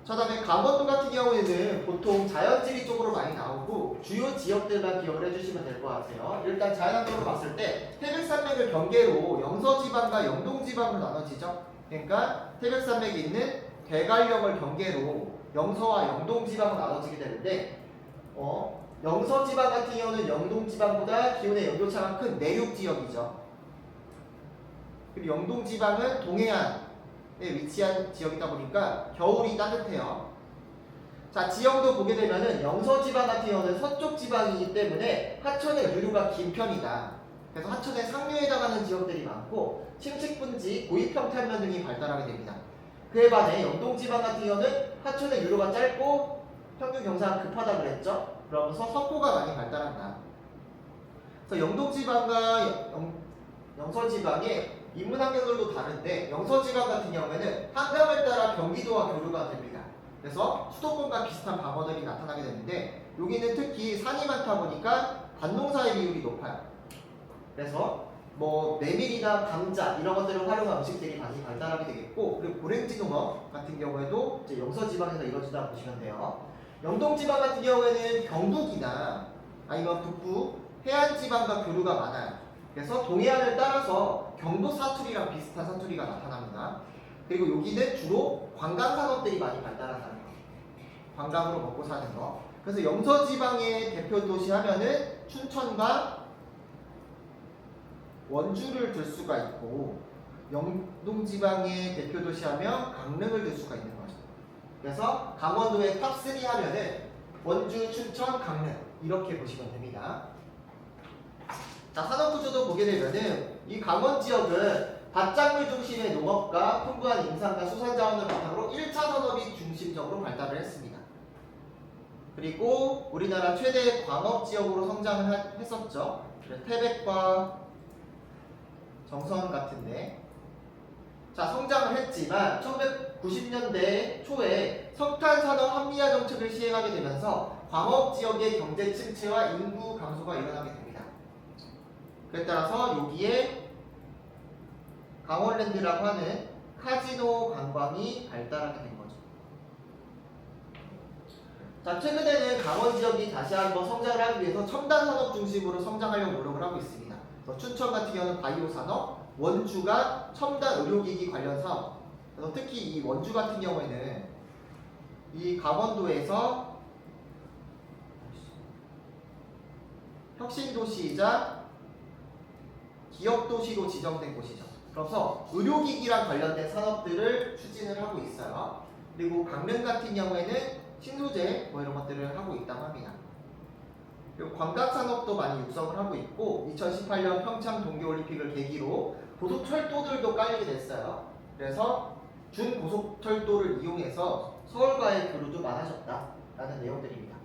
자, 다음에 강원도 같은 경우에는 보통 자연지리 쪽으로 많이 나오고 주요 지역들만 기억을 해주시면 될 것 같아요. 일단 자연환경으로 봤을 때 태백산맥을 경계로 영서지방과 영동지방으로 나눠지죠. 그러니까 태백산맥이 있는 대관령을 경계로 영서와 영동지방으로 나눠지게 되는데, 영서지방 같은 경우는 영동지방보다 기온의 연도차가 큰 내륙지역이죠. 그리고 영동지방은 동해안에 위치한 지역이다 보니까 겨울이 따뜻해요. 자, 지형도 보게 되면은 영서지방 같은 경우는 서쪽 지방이기 때문에 하천의 유류가 긴 편이다. 그래서 하천의 상류에 해당하는 지역들이 많고 침식분지, 고위평탄면 등이 발달하게 됩니다. 그에 반해 영동지방 같은 경우는 하천의 유류가 짧고 평균 경사가 급하다 그랬죠. 그러면서 석고가 많이 발달한다. 그래서 영동지방과 영서지방의 인문 환경들도 다른데, 영서지방 같은 경우에는 한강을 따라 경기도와 교류가 됩니다. 그래서 수도권과 비슷한 방어들이 나타나게 되는데, 여기는 특히 산이 많다 보니까 관농사의 비율이 높아요. 그래서 뭐 메밀이나 감자 이런 것들을 활용한 음식들이 많이 발달하게 되겠고, 그리고 고랭지 농업 같은 경우에도 이제 영서지방에서 이루어진다고 보시면 돼요. 영동지방 같은 경우에는 경북이나 아니면 북부 해안지방과 교류가 많아요. 그래서 동해안을 따라서 경도 사투리랑 비슷한 사투리가 나타납니다. 그리고 여기는 주로 관광 산업들이 많이 발달한다는 거. 관광으로 먹고 사는 거. 그래서 영서지방의 대표 도시 하면은 춘천과 원주를 들 수가 있고, 영동지방의 대표 도시 하면 강릉을 들 수가 있는 거죠. 그래서 강원도의 탑3 하면은 원주, 춘천, 강릉 이렇게 보시면 됩니다. 자, 산업구조도 보게 되면은 이 강원 지역은 밭작물 중심의 농업과 풍부한 임산과 수산자원을 바탕으로 1차 산업이 중심적으로 발달을 했습니다. 그리고 우리나라 최대 광업 지역으로 성장을 했었죠. 태백과 정선 같은데, 자, 성장을 했지만 1990년대 초에 석탄 산업 합리화 정책을 시행하게 되면서 광업 지역의 경제 침체와 인구 감소가 일어나게 됩니다. 그에 따라서 여기에 강원랜드라고 하는 카지노 관광이 발달하게 된 거죠. 자, 최근에는 강원 지역이 다시 한번 성장을 하기 위해서 첨단 산업 중심으로 성장하려고 노력을 하고 있습니다. 춘천 같은 경우는 바이오 산업, 원주가 첨단 의료기기 관련 사업. 그래서 특히 이 원주 같은 경우에는 이 강원도에서 혁신도시이자 기업도시로 지정된 곳이죠. 그래서 의료기기랑 관련된 산업들을 추진을 하고 있어요. 그리고 강릉 같은 경우에는 신소재 이런 것들을 하고 있다고 합니다. 그리고 관광산업도 많이 육성을 하고 있고 2018년 평창 동계올림픽을 계기로 고속철도들도 깔리게 됐어요. 그래서 준고속철도를 이용해서 서울과의 교류도 많아졌다라는 내용들입니다.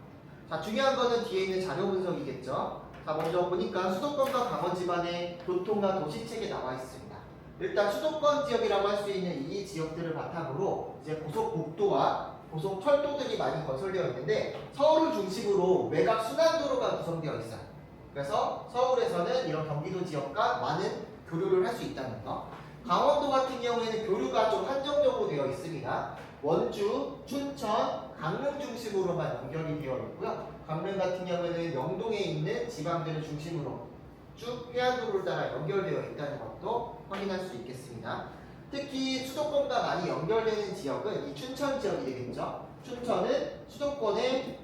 자, 중요한 거는 뒤에 있는 자료 분석이겠죠. 자, 먼저 보니까 수도권과 강원 지방의 교통과 도시책에 나와 있습니다. 일단 수도권 지역이라고 할 수 있는 이 지역들을 바탕으로 이제 고속국도와 고속철도들이 많이 건설되어 있는데 서울을 중심으로 외곽 순환도로가 구성되어 있어요. 그래서 서울에서는 이런 경기도 지역과 많은 교류를 할 수 있다는 거. 강원도 같은 경우에는 교류가 좀 한정적으로 되어 있습니다. 원주, 춘천, 강릉 중심으로만 연결이 되어 있고요. 강릉 같은 경우에는 영동에 있는 지방들을 중심으로 쭉 해안도로를 따라 연결되어 있다는 것도 확인할 수 있겠습니다. 특히 수도권과 많이 연결되는 지역은 이 춘천 지역이 되겠죠. 춘천은 수도권에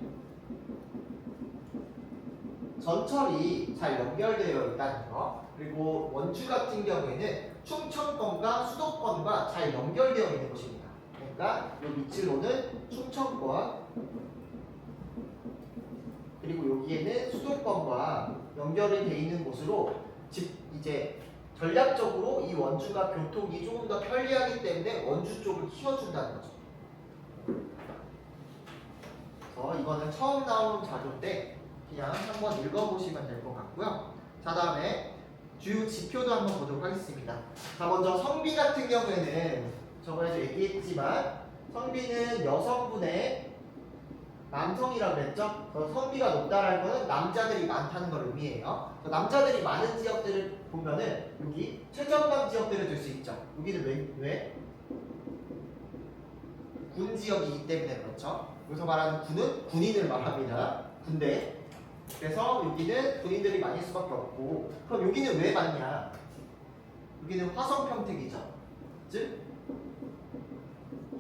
전철이 잘 연결되어 있다는 거. 그리고 원주 같은 경우에는 충청권과 수도권과 잘 연결되어 있는 곳입니다. 그러니까 이 밑으로는 충청권, 그리고 여기에는 수도권과 연결이 되어 있는 곳으로 이제 전략적으로 이 원주가 교통이 조금 더 편리하기 때문에 원주 쪽을 키워준다는 거죠. 그래서 이거는 처음 나온 자료인데 그냥 한번 읽어보시면 될 것 같고요. 자, 다음에 주요 지표도 한번 보도록 하겠습니다. 자, 먼저 성비 같은 경우에는 저번에도 얘기했지만 성비는 여성분의 남성이라고 그랬죠? 성비가 높다라는 것은 남자들이 많다는 걸 의미해요. 남자들이 많은 지역들을 보면은 여기 최전방 지역들을 들 수 있죠. 여기는 왜? 군 지역이기 때문에 그렇죠. 여기서 말하는 군은 군인을 말합니다. 군대. 그래서 여기는 군인들이 많을 수밖에 없고, 그럼 여기는 왜 많냐? 여기는 화성평택이죠. 즉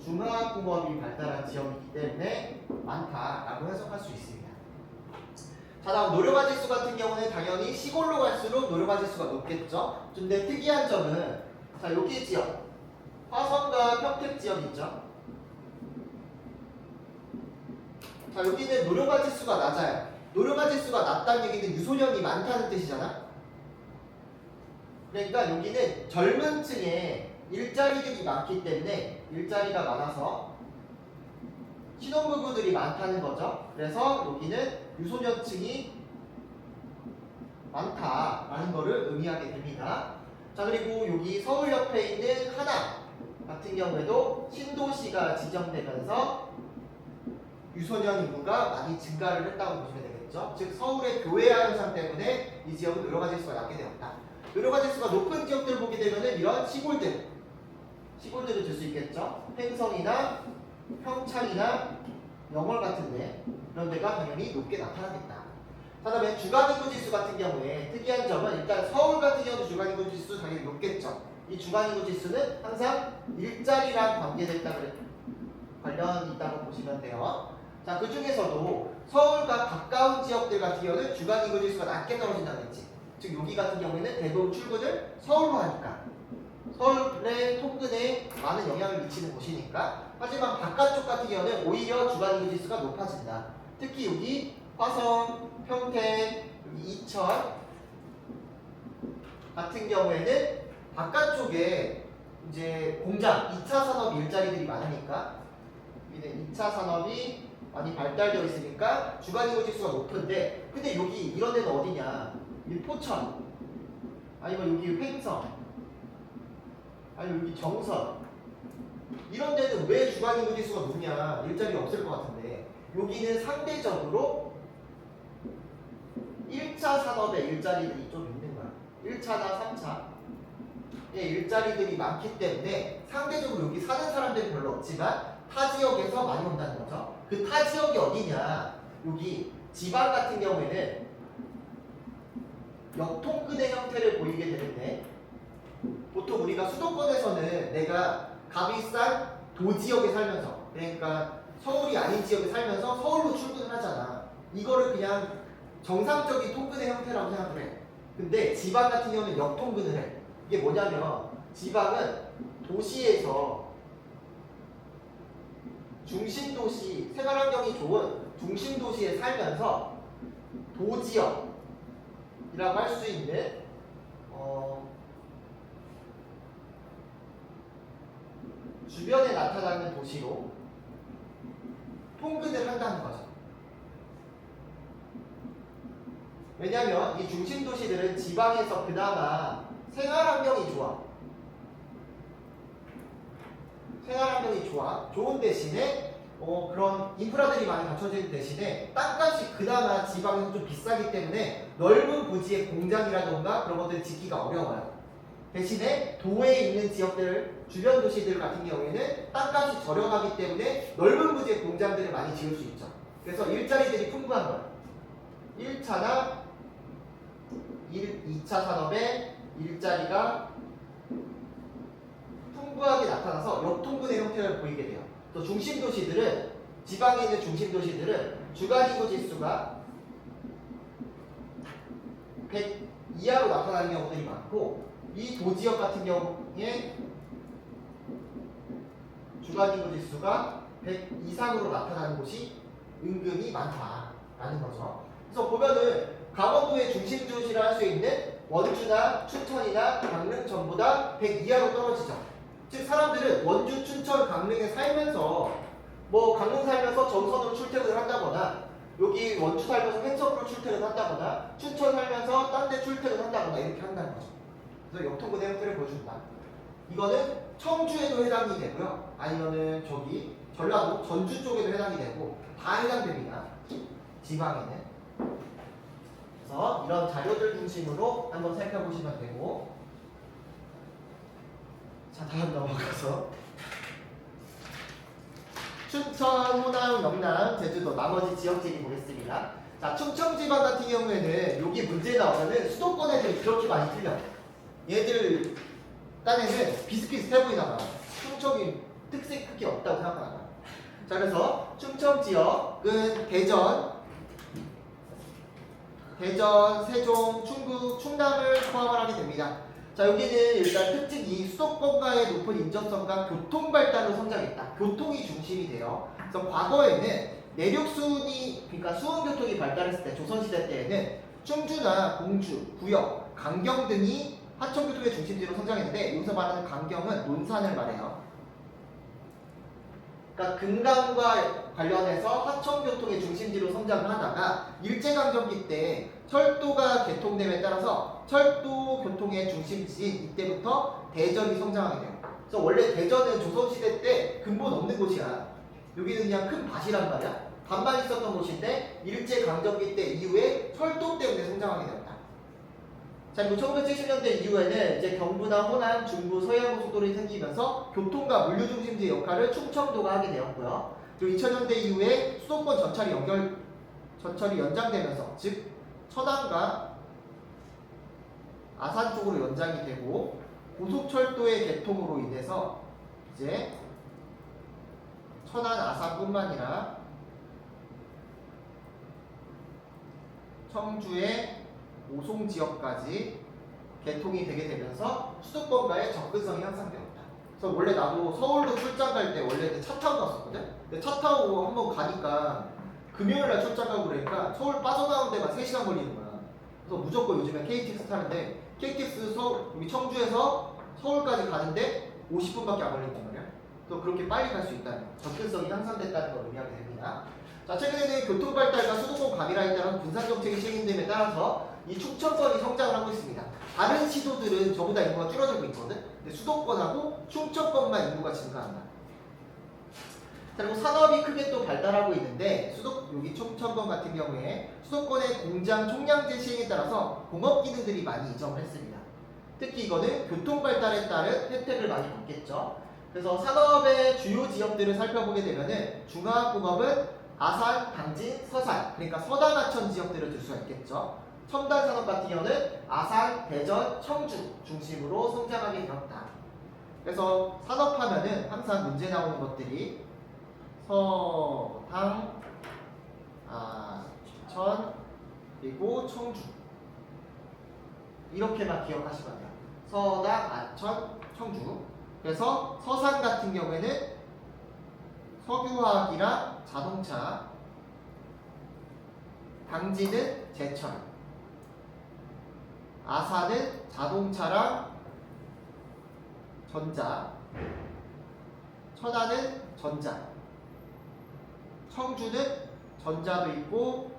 중화공업이 발달한 지역이기 때문에 많다라고 해석할 수 있습니다. 자, 다음 노령화 지수 같은 경우는 당연히 시골로 갈수록 노령화 지수가 높겠죠. 근데 특이한 점은 자, 여기 지역 화성과 평택 지역 있죠. 자, 여기는 노령화 지수가 낮아요. 노령화 지수가 낮다는 얘기는 유소년이 많다는 뜻이잖아. 그러니까 여기는 젊은 층에 일자리들이 많기 때문에 일자리가 많아서 신혼부부들이 많다는 거죠. 그래서 여기는 유소년층이 많다라는 거를 의미하게 됩니다. 자, 그리고 여기 서울 옆에 있는 하남 같은 경우에도 신도시가 지정되면서 유소년 인구가 많이 증가를 했다고 보시면 되겠죠. 즉 서울의 교외화 현상 때문에 이 지역은 노령화 지수가 낮게 되었다. 노령화 지수가 높은 지역들을 보게 되면은 이런 시골들을 들 수 있겠죠. 횡성이나 평창이나 영월 같은데 이런 데가 당연히 높게 나타나겠다. 자, 다음에 주간인구 지수 같은 경우에 특이한 점은 일단 서울 같은 경우도 주간인구 지수 당연히 높겠죠. 이 주간인구 지수는 항상 일자리랑 관계됐다 관련이 있다고 보시면 돼요. 자, 그 중에서도 서울과 가까운 지역들 같은 경우는 주간인구 지수가 낮게 떨어진다고 했지. 즉 여기 같은 경우에는 대부분 출근을 서울로 하니까 서울의 통근에 많은 영향을 미치는 곳이니까. 하지만 바깥쪽 같은 경우는 오히려 주간인구 지수가 높아진다. 특히 여기 화성, 평택, 여기 이천 같은 경우에는 바깥쪽에 이제 공장, 2차 산업 일자리들이 많으니까 여기는 2차 산업이 많이 발달되어 있으니까 주간인구 지수가 높은데, 근데 여기 이런 데는 어디냐? 이 포천, 아니면 여기 횡성, 아니면 여기 정선, 이런 데는 왜 주간인구 지수가 높냐? 일자리 없을 것 같은데 여기는 상대적으로 1차 산업의 일자리들이 좀 있는 거야. 1차나 3차 일자리들이 많기 때문에 상대적으로 여기 사는 사람들이 별로 없지만 타 지역에서 많이 온다는 거죠. 그 타 지역이 어디냐? 여기 지방 같은 경우에는 역통근의 형태를 보이게 되는데, 보통 우리가 수도권에서는 내가 값이 싼 도지역에 살면서, 그러니까 서울이 아닌 지역에 살면서 서울로 출근을 하잖아. 이거를 그냥 정상적인 통근의 형태라고 생각을 해. 근데 지방 같은 경우는 역통근을 해. 이게 뭐냐면 지방은 도시에서 중심도시, 생활환경이 좋은 중심도시에 살면서 도지역이라고 할 수 있는 주변에 나타나는 도시로 통근을 한다는 거죠. 왜냐하면 이 중심도시들은 지방에서 그나마 생활환경이 좋아. 생활환경이 좋아. 좋은 대신에 그런 인프라들이 많이 갖춰진 대신에 땅값이 그나마 지방에서 좀 비싸기 때문에 넓은 부지의 공장이라던가 그런 것들을 짓기가 어려워요. 대신에 도에 있는 지역들, 주변 도시들 같은 경우에는 땅값이 저렴하기 때문에 넓은 부지의 공장들을 많이 지을 수 있죠. 그래서 일자리들이 풍부한 거예요. 1차나 2차 산업의 일자리가 풍부하게 나타나서 역통근의 형태를 보이게 돼요. 또 중심도시들은, 지방에 있는 중심도시들은 주간인구 지수가 100 이하로 나타나는 경우들이 많고, 이 도지역 같은 경우에 주간인구 지수가 100 이상으로 나타나는 곳이 은근히 많다라는 거죠. 그래서 보면은 강원도의 중심도시라 할 수 있는 원주나 춘천이나 강릉 전보다 100 이하로 떨어지죠. 즉 사람들은 원주, 춘천, 강릉에 살면서 뭐 강릉 살면서 정선으로 출퇴근을 한다거나, 여기 원주 살면서 횡성으로 출퇴근한다거나, 춘천 살면서 딴 데 출퇴근한다거나 이렇게 한다는 거죠. 그래서 역통근의 형태를 보여준다. 이거는 청주에도 해당이 되고요. 아니면은 저기 전라도, 전주 쪽에도 해당이 되고 다 해당됩니다. 지방에는. 그래서 이런 자료들 중심으로 한번 살펴보시면 되고, 자 다음 넘어가서 춘천, 호남, 영남, 제주도 나머지 지역들이 보겠습니다. 자, 충청지방 같은 경우에는 여기 문제 나오면은 수도권 애들이 그렇게 많이 틀려. 얘들 딴에는 비슷비슷해 보이나 봐. 충청이 특색 크게 없다고 생각하나 봐. 자, 그래서 충청 지역은 대전, 세종, 충북, 충남을 포함을 하게 됩니다. 자, 여기는 일단 특징이 수도권과의 높은 인접성과 교통 발달로 성장했다. 교통이 중심이 돼요. 그래서 과거에는 내륙순이, 그러니까 수원교통이 발달했을 때, 조선시대 때에는 충주나 공주, 구역, 강경 등이 하천교통의 중심지로 성장했는데, 여기서 말하는 강경은 논산을 말해요. 그러니까 금강과 관련해서 하천교통의 중심지로 성장을 하다가 일제강점기 때 철도가 개통됨에 따라서 철도 교통의 중심지인 이때부터 대전이 성장하게 돼요. 그래서 원래 대전은 조선시대 때 근본 없는 곳이야. 여기는 그냥 큰 밭이란 말이야. 밭만 있었던 곳인데 일제강점기 때 이후에 철도 때문에 성장하게 되었다. 자, 그리고 1970년대 이후에는 이제 경부나 호남, 중부, 서해안고속도로이 생기면서 교통과 물류 중심지의 역할을 충청도가 하게 되었고요. 그리고 2000년대 이후에 수도권 전철이 연장되면서, 즉 천안과 아산 쪽으로 연장이 되고, 고속철도의 개통으로 인해서 이제 천안 아산뿐만 아니라 청주의 오송 지역까지 개통이 되게 되면서 수도권과의 접근성이 향상되었다. 그래서 원래 나도 서울로 출장 갈 때 원래 차 타고 갔었거든? 근데 차 타고 한번 가니까 금요일날 출장 가고 그러니까 서울 빠져나오는 데만 3시간 걸리는 거야. 그래서 무조건 요즘에 KTX 타는데 KTX 여기 청주에서 서울까지 가는데 50분밖에 안 걸린단 말이야. 또 그렇게 빨리 갈 수 있다는 거. 접근성이 향상됐다는 걸 의미하게 됩니다. 자, 최근에는 교통발달과 수도권 가미라에 따른 분산정책이 시행됨에 따라서 이 충청권이 성장을 하고 있습니다. 다른 시도들은 저보다 인구가 줄어들고 있거든. 근데 수도권하고 충청권만 인구가 증가한다. 자, 그리고 산업이 크게 또 발달하고 있는데 여기 충청권 같은 경우에 수도권의 공장 총량제 시행에 따라서 공업 기능들이 많이 이전을 했습니다. 특히 이거는 교통 발달에 따른 혜택을 많이 받겠죠. 그래서 산업의 주요 지역들을 살펴보게 되면은 중화학공업은 아산, 당진, 서산, 그러니까 서단 하천 지역들을 들 수가 있겠죠. 첨단 산업 같은 경우는 아산, 대전, 청주 중심으로 성장하게 되었다. 그래서 산업하면은 항상 문제 나오는 것들이 서당, 천, 그리고 청주 이렇게만 기억하시면 돼요. 서당, 아천, 청주. 그래서 서산 같은 경우에는 석유화학이랑 자동차, 당진은 제철, 아산은 자동차랑 전자, 천안은 전자, 청주는 전자도 있고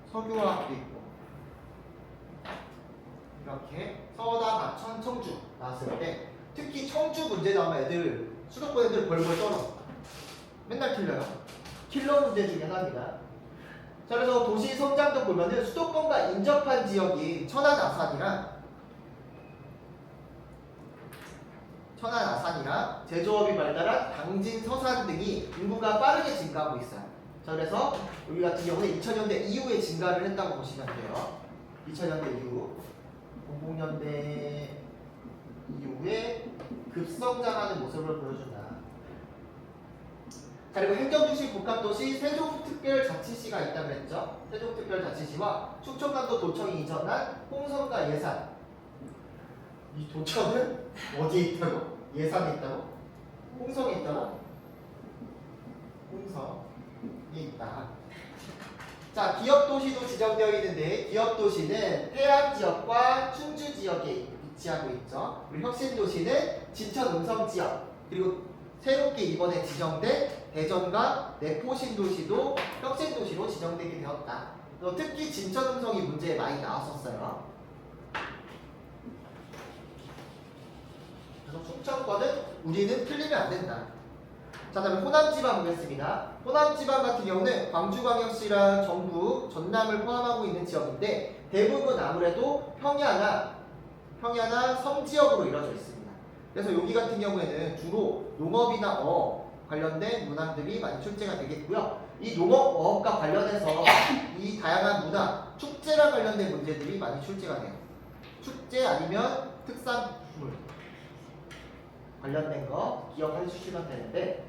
석유화학도 있고 이렇게 서당, 아천, 청주 나왔을 때 특히 청주 문제 나오면 애들 수도권 애들 벌벌 떨어. 맨날 틀려요. 킬러 문제 중에 하나입니다. 자, 그래서 도시 성장도 보면은 수도권과 인접한 지역이 천안 아산이랑 제조업이 발달한 당진, 서산 등이 인구가 빠르게 증가하고 있어요. 자, 그래서 여기 같은 경우는 2000년대 이후에 증가를 했다고 보시면 돼요. 2000년대 이후, 00년대 이후에 급성장하는 모습을 보여준다. 자, 그리고 행정중심 복합도시 세종특별자치시가 있다고 했죠. 세종특별자치시와 충청남도 도청이 이전한 홍성과 예산. 이 도청은 어디에 있다고? 예산에 있다고? 홍성에 있다고? 홍성에 있다. 자, 기업도시도 지정되어 있는데 기업도시는 해안지역과 충주지역에 위치하고 있죠. 그리고 혁신도시는 진천 음성지역, 그리고 새롭게 이번에 지정된 대전과 내포신도시도 혁신도시로 지정되게 되었다. 또 특히 진천 음성이 문제에 많이 나왔었어요. 그래서 충청권은 우리는 틀리면 안 된다. 자, 다음에 호남지방 보겠습니다. 호남지방 같은 경우는 광주광역시랑 전북, 전남을 포함하고 있는 지역인데 대부분 아무래도 평야나 섬지역으로 이루어져 있습니다. 그래서 여기 같은 경우에는 주로 농업이나 어업 관련된 문화들이 많이 출제가 되겠고요. 이 농업, 어업과 관련해서 이 다양한 문화, 축제랑 관련된 문제들이 많이 출제가 돼요. 축제 아니면 특산물 관련된 거 기억해 주시면 되는데,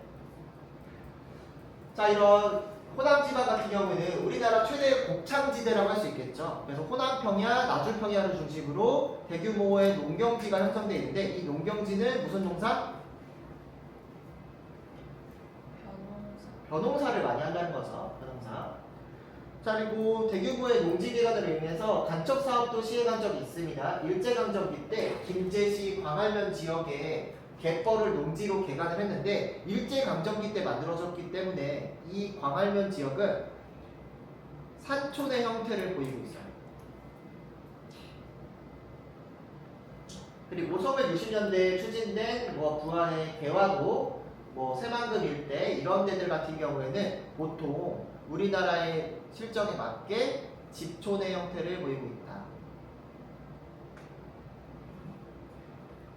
자, 이런 호남지방 같은 경우에는 우리나라 최대 곡창지대라고 할 수 있겠죠. 그래서 호남평야, 나주평야를 중심으로 대규모의 농경지가 형성되어 있는데 이 농경지는 무슨 농사? 벼농사를 많이 한다는 거죠. 벼농사. 자, 그리고 대규모의 농지 개간으로 인해서 간척 사업도 시행한 적이 있습니다. 일제강점기 때 김제시 광활면 지역에 갯벌을 농지로 개간을 했는데 일제강점기 때 만들어졌기 때문에 이 광활면 지역은 산촌의 형태를 보이고 있어요. 그리고 1960년대에 추진된 부안의 개화도, 새만금 일대 이런 데들 같은 경우에는 보통 우리나라의 실정에 맞게 집촌의 형태를 보이고 있다.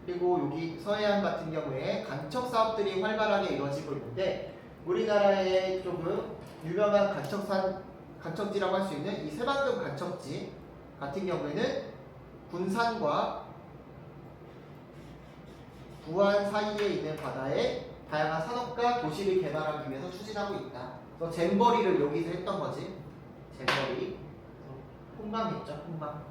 그리고 여기 서해안 같은 경우에 간척 사업들이 활발하게 이루어지고 있는데 우리나라의 조금 유명한 간척지라고 할 수 있는 이 새만금 간척지 같은 경우에는 군산과 부안 사이에 있는 바다에 다양한 산업과 도시를 개발하기 위해서 추진하고 있다. 그래서 잼버리를 여기서 했던 거지. 잼버리. 콩감 있죠, 콩감.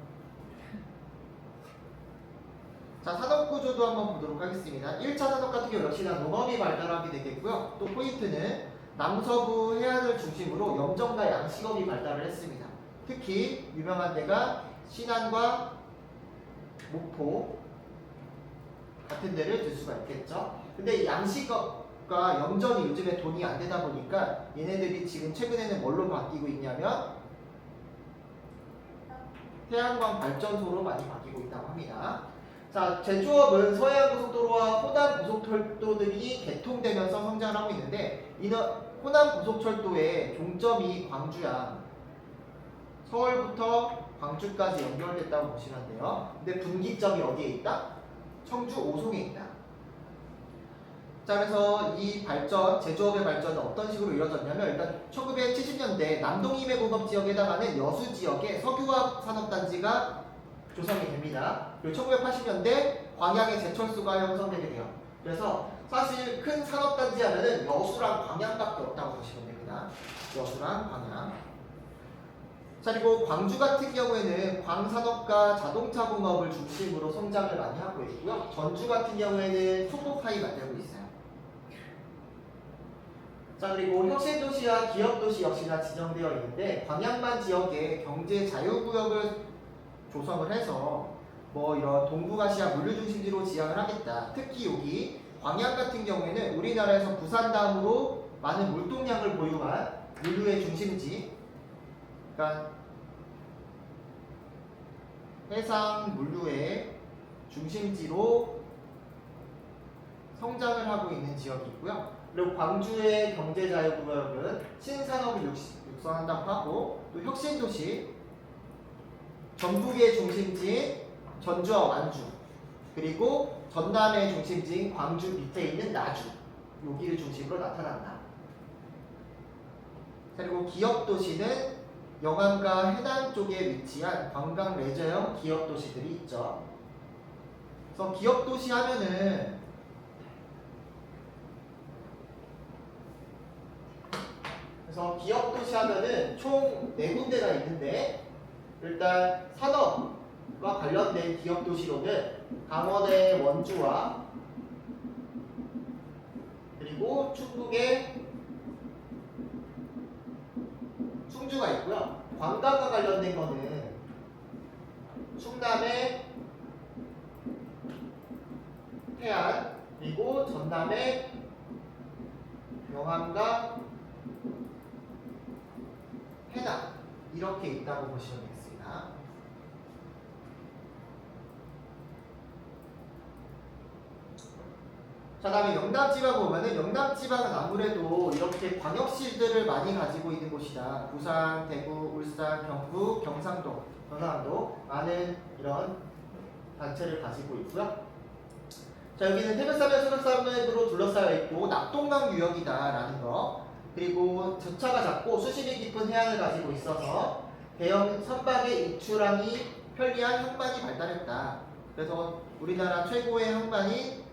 자, 산업 구조도 한번 보도록 하겠습니다. 1차 산업 같은 경우 역시나 농업이 발달하게 되겠고요. 또 포인트는 남서부 해안을 중심으로 염정과 양식업이 발달을 했습니다. 특히 유명한 데가 신안과 목포 같은 데를 들 수가 있겠죠. 근데 이 양식업과 염전이 요즘에 돈이 안 되다 보니까 얘네들이 지금 최근에는 뭘로 바뀌고 있냐면 태양광 발전소로 많이 바뀌고 있다고 합니다. 자, 제조업은 서해안고속도로와 호남고속철도들이 개통되면서 성장하고 있는데 호남고속철도의 종점이 광주야. 서울부터 광주까지 연결됐다고 보시면 돼요. 근데 분기점이 어디에 있다? 청주 오송에 있다. 자, 그래서 이 발전, 제조업의 발전은 어떤 식으로 이루어졌냐면 일단 1970년대 남동임해공업 지역에 해당하는 여수 지역에 석유화학 산업단지가 조성이 됩니다. 그리고 1980년대 광양의 제철소가 형성되게 돼요. 그래서 사실 큰 산업단지 하면은 여수랑 광양밖에 없다고 보시면 됩니다. 여수랑 광양. 자, 그리고 광주 같은 경우에는 광산업과 자동차 공업을 중심으로 성장을 많이 하고 있고요. 전주 같은 경우에는 소모파이 만들고 있어요. 자, 그리고 혁신도시와 기업도시 역시나 지정되어 있는데 광양만 지역에 경제 자유구역을 조성을 해서 뭐 이런 동북아시아 물류중심지로 지향을 하겠다. 특히 여기 광양 같은 경우에는 우리나라에서 부산 다음으로 많은 물동량을 보유한 물류의 중심지, 그러니까 해상 물류의 중심지로 성장을 하고 있는 지역이 있고요. 그리고 광주의 경제자유구역은 신산업을 육성한다고 하고, 또 혁신도시, 전북의 중심지인 전주와 완주, 그리고 전남의 중심지인 광주 밑에 있는 나주, 여기를 중심으로 나타난다. 그리고 기업도시는 영암과 해남 쪽에 위치한 관광 레저형 기업도시들이 있죠. 그래서 기업도시 하면은 총 4군데가 있는데, 일단 산업과 관련된 기업도시로는 강원의 원주와 그리고 충북의 충주가 있고요. 관광과 관련된 거는 충남의 해안, 그리고 전남의 영암과 해남, 이렇게 있다고 보시면 되겠습니다. 자, 다음에 영남지방 보면은, 영남지방은 아무래도 이렇게 광역시들을 많이 가지고 있는 곳이다. 부산, 대구, 울산, 경북, 경상도 많은 이런 단체를 가지고 있고요. 자, 여기는 태백산맥, 소백산맥으로 둘러싸여 있고 낙동강 유역이다라는 거, 그리고 저차가 작고 수심이 깊은 해안을 가지고 있어서 대형 선박의 입출항이 편리한 항만이 발달했다. 그래서 우리나라 최고의 항만이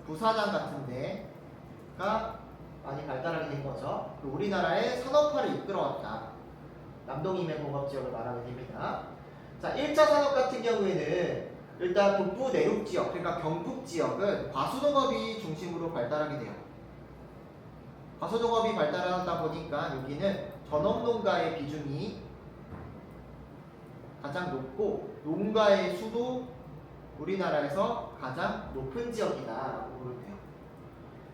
부사장 같은 데가 많이 발달하게 된 거죠. 우리나라의 산업화를 이끌어왔다. 남동임해공업지역을 말하게 됩니다. 자, 1차 산업 같은 경우에는 일단 북부 내륙지역, 그러니까 경북지역은 과수농업이 중심으로 발달하게 돼요. 과수농업이 발달하다 보니까 여기는 전업농가의 비중이 가장 높고 농가의 수도 우리나라에서 가장 높은 지역이다라고 보면 돼요.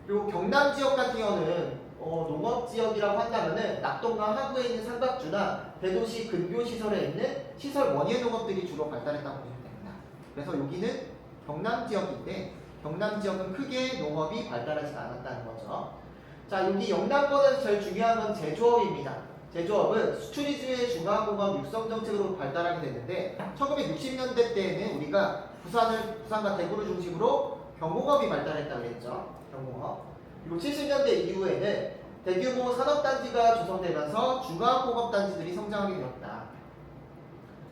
그리고 경남 지역 같은 경우는 농업 지역이라고 한다면은 낙동강 하구에 있는 삼각주나 대도시 근교 시설에 있는 시설 원예 농업들이 주로 발달했다고 보시면 됩니다. 그래서 여기는 경남 지역인데 경남 지역은 크게 농업이 발달하지 않았다는 거죠. 자, 여기 영남권에서 제일 중요한 건 제조업입니다. 제조업은 수출 위주의 중화공업 육성 정책으로 발달하게 됐는데 1960년대 때에는 우리가 부산과 대구를 중심으로 경공업이 발달했다고 그랬죠. 경공업. 그리고 70년대 이후에는 대규모 산업단지가 조성되면서 중화공업단지들이 성장하게 되었다.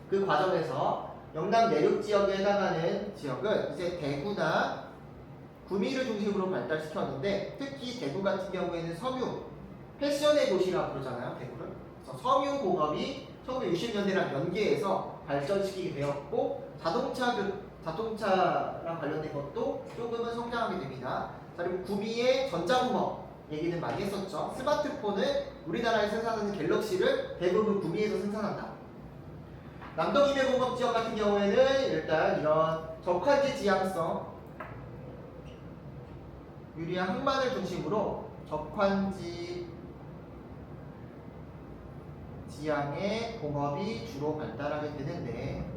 그 과정에서 영남 내륙 지역에 해당하는 지역은 이제 대구나 구미를 중심으로 발달시켰는데 특히 대구 같은 경우에는 섬유, 패션의 도시라고 그러잖아요, 대구를. 그래서 섬유 공업이 1960년대랑 연계해서 발전시키게 되었고 자동차랑 관련된 것도 조금은 성장하게 됩니다. 자, 그리고 구미의 전자공업 얘기는 많이 했었죠. 스마트폰을 우리나라에 생산하는 갤럭시를 대부분 구미에서 생산한다. 남동임해공업 지역 같은 경우에는 일단 이런 적환지 지향성 유리한 흑만을 중심으로 적환지 지향의 공업이 주로 발달하게 되는데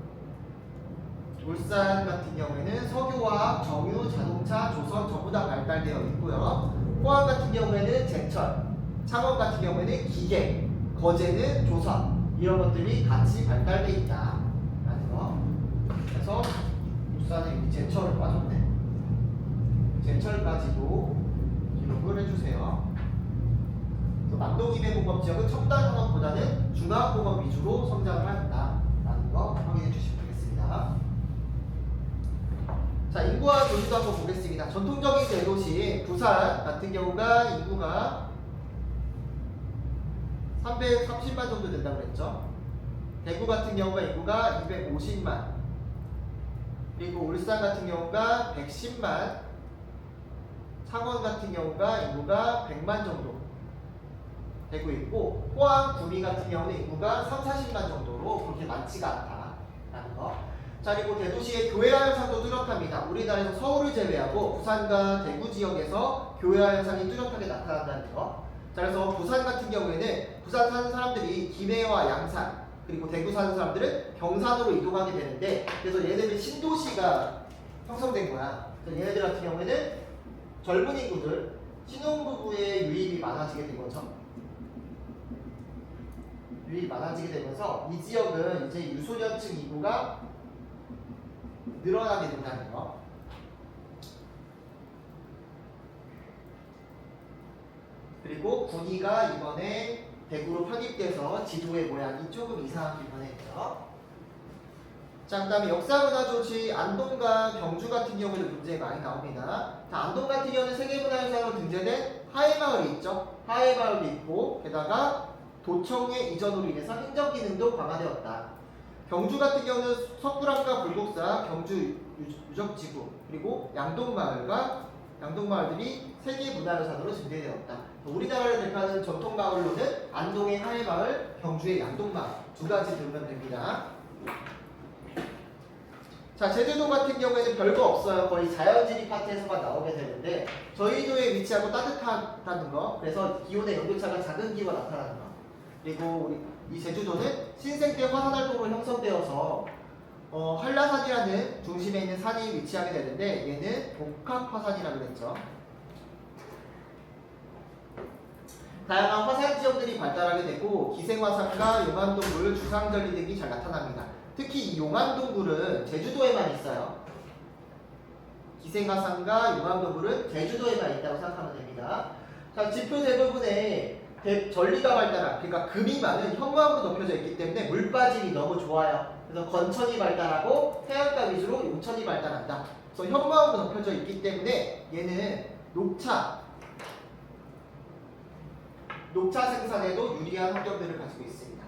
울산 같은 경우에는 석유화학, 정유, 자동차, 조선 전부 다 발달되어 있고요. 포항 같은 경우에는 제철, 창원 같은 경우에는 기계, 거제는 조선 이런 것들이 같이 발달되어 있다라는 거. 그래서 울산에 제철을 빠졌네. 제철까지도 기록을 해주세요. 남동임해공업 지역은 첨단 산업보다는 중화공업 위주로 성장을 한다라는 거 확인해 주시면 되겠습니다. 자, 인구와 도시도 한번 보겠습니다. 전통적인 대도시 부산 같은 경우가 인구가 330만 정도 된다고 그랬죠. 대구 같은 경우가 인구가 250만, 그리고 울산 같은 경우가 110만, 창원 같은 경우가 인구가 100만 정도 되고 있고 포항, 구미 같은 경우는 인구가 30~40만 정도로 그렇게 많지가 않다라는 거. 자, 그리고 대도시의 교외화 현상도 뚜렷합니다. 우리나라에서 서울을 제외하고 부산과 대구 지역에서 교외화 현상이 뚜렷하게 나타난다는 거. 자, 그래서 부산 같은 경우에는 부산 사는 사람들이 김해와 양산, 그리고 대구 사는 사람들은 경산으로 이동하게 되는데 그래서 얘네들은 신도시가 형성된 거야. 그래서 얘네들 같은 경우에는 젊은 인구들, 신혼부부의 유입이 많아지게 된 거죠. 유입이 많아지게 되면서 이 지역은 이제 유소년층 인구가 늘어나게 된다는 거. 그리고 군위가 이번에 대구로 편입돼서 지도의 모양이 조금 이상하게 변했죠. 자, 그 다음에 역사문화 조지 안동과 경주 같은 경우에도 문제 많이 나옵니다. 자, 안동 같은 경우는 세계문화유산으로 등재된 하회마을이 있죠. 하회마을도 있고 게다가 도청의 이전으로 인해서 행정기능도 강화되었다. 경주 같은 경우는 석굴암과 불국사, 경주 유적지구, 그리고 양동마을들이 세계문화유산으로 등재되었다. 우리나라를 대표하는 전통마을로는 안동의 하회마을, 경주의 양동마을 두 가지 들면 됩니다. 자, 제주도 같은 경우에는 별거 없어요. 거의 자연지리 파트에서만 나오게 되는데 저희도에 위치하고 따뜻하다는 거, 그래서 기온의 연도차가 작은 기후가 나타나는 거. 그리고 이 제주도는 신생태 화산활동으로 형성되어서 한라산이라는 중심에 있는 산이 위치하게 되는데 얘는 복합화산이라고 그랬죠. 다양한 화산 지역들이 발달하게 되고 기생화산과 용암동굴, 주상절리 등이 잘 나타납니다. 특히 이 용암동굴은 제주도에만 있어요. 기생화산과 용암동굴은 제주도에만 있다고 생각하면 됩니다. 자, 지표 대부분에 전리가 발달한, 그러니까 금이 많은 현무암으로 덮여져 있기 때문에 물빠짐이 너무 좋아요. 그래서 건천이 발달하고 해안가 위주로 용천이 발달한다. 그래서 현무암으로 덮여져 있기 때문에 얘는 녹차 생산에도 유리한 환경들을 가지고 있습니다.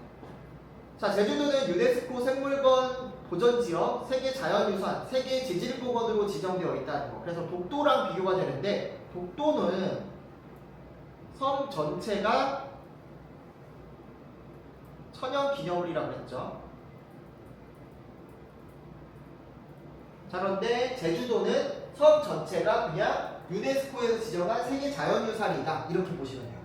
자, 제주도는 유네스코 생물권 보전지역, 세계자연유산, 세계지질공원으로 지정되어 있다는 거. 그래서 독도랑 비교가 되는데 독도는 섬 전체가 천연기념물이라고 했죠. 자, 그런데 제주도는 섬 전체가 그냥 유네스코에서 지정한 세계자연유산이다 이렇게 보시면 돼요.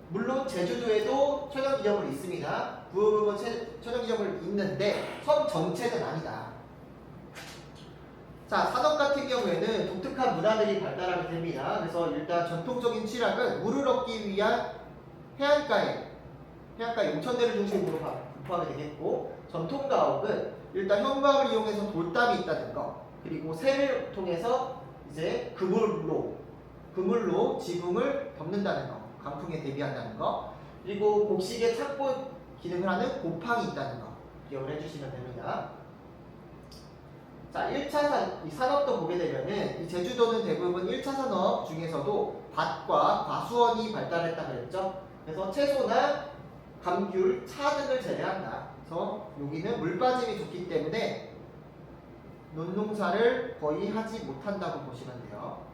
물론 제주도에도 천연기념물이 있습니다. 부분 천연기념물이 있는데 섬 전체는 아니다. 자, 산업 같은 경우에는 독특한 문화들이 발달하게 됩니다. 그래서 일단 전통적인 취락은 물을 얻기 위한 해안가 용천대를 중심으로 구포하게 되겠고, 전통가옥은 일단 현무암을 이용해서 돌담이 있다는 거, 그리고 새를 통해서 이제 그물로 지붕을 덮는다는 거, 강풍에 대비한다는 거, 그리고 곡식의 착보 기능을 하는 곱팡이 있다는 거 기억을 해주시면 됩니다. 자, 1차 산업도 보게 되면은 이 제주도는 대부분 1차 산업 중에서도 밭과 과수원이 발달했다 그랬죠. 그래서 채소나 감귤, 차 등을 재배한다. 그래서 여기는 물 빠짐이 좋기 때문에 논농사를 거의 하지 못한다고 보시면 돼요.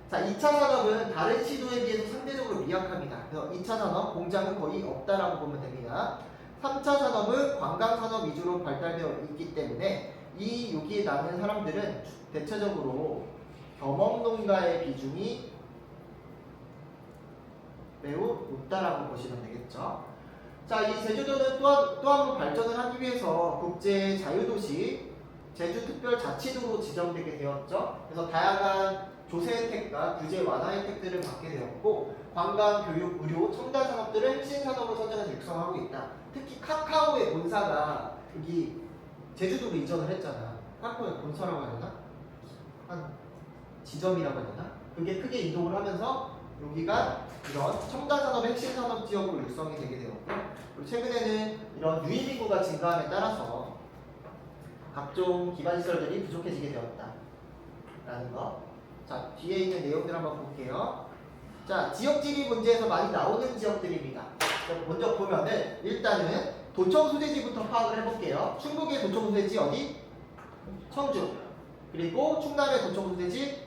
자, 2차 산업은 다른 시도에 비해서 상대적으로 미약합니다. 그래서 2차 산업 공장은 거의 없다라고 보면 됩니다. 3차 산업은 관광 산업 위주로 발달되어 있기 때문에 여기에 나는 사람들은 대체적으로 겸업농가의 비중이 매우 높다라고 보시면 되겠죠. 자, 이 제주도는 또 한 번 발전을 하기 위해서 국제 자유도시 제주특별자치도로 지정되게 되었죠. 그래서 다양한 조세 혜택과 규제 완화 혜택들을 받게 되었고, 관광, 교육, 의료, 첨단 산업들을 핵심 산업으로 선정해서 육성하고 있다. 특히 카카오의 본사가 여기 제주도로 이전을 했잖아. 카카오의 본사라고 해야 되나? 한 지점이라고 해야 되나? 그게 크게 이동을 하면서 여기가 이런 첨단 산업의 핵심 산업 지역으로 육성이 되게 되었고, 그리고 최근에는 이런 유입 인구가 증가함에 따라서 각종 기반 시설들이 부족해지게 되었다라는 거. 자, 뒤에 있는 내용들 한번 볼게요. 자, 지역 지리 문제에서 많이 나오는 지역들입니다. 먼저 보면은 일단은 도청 소재지부터 파악을 해볼게요. 충북의 도청 소재지 어디? 청주. 그리고 충남의 도청 소재지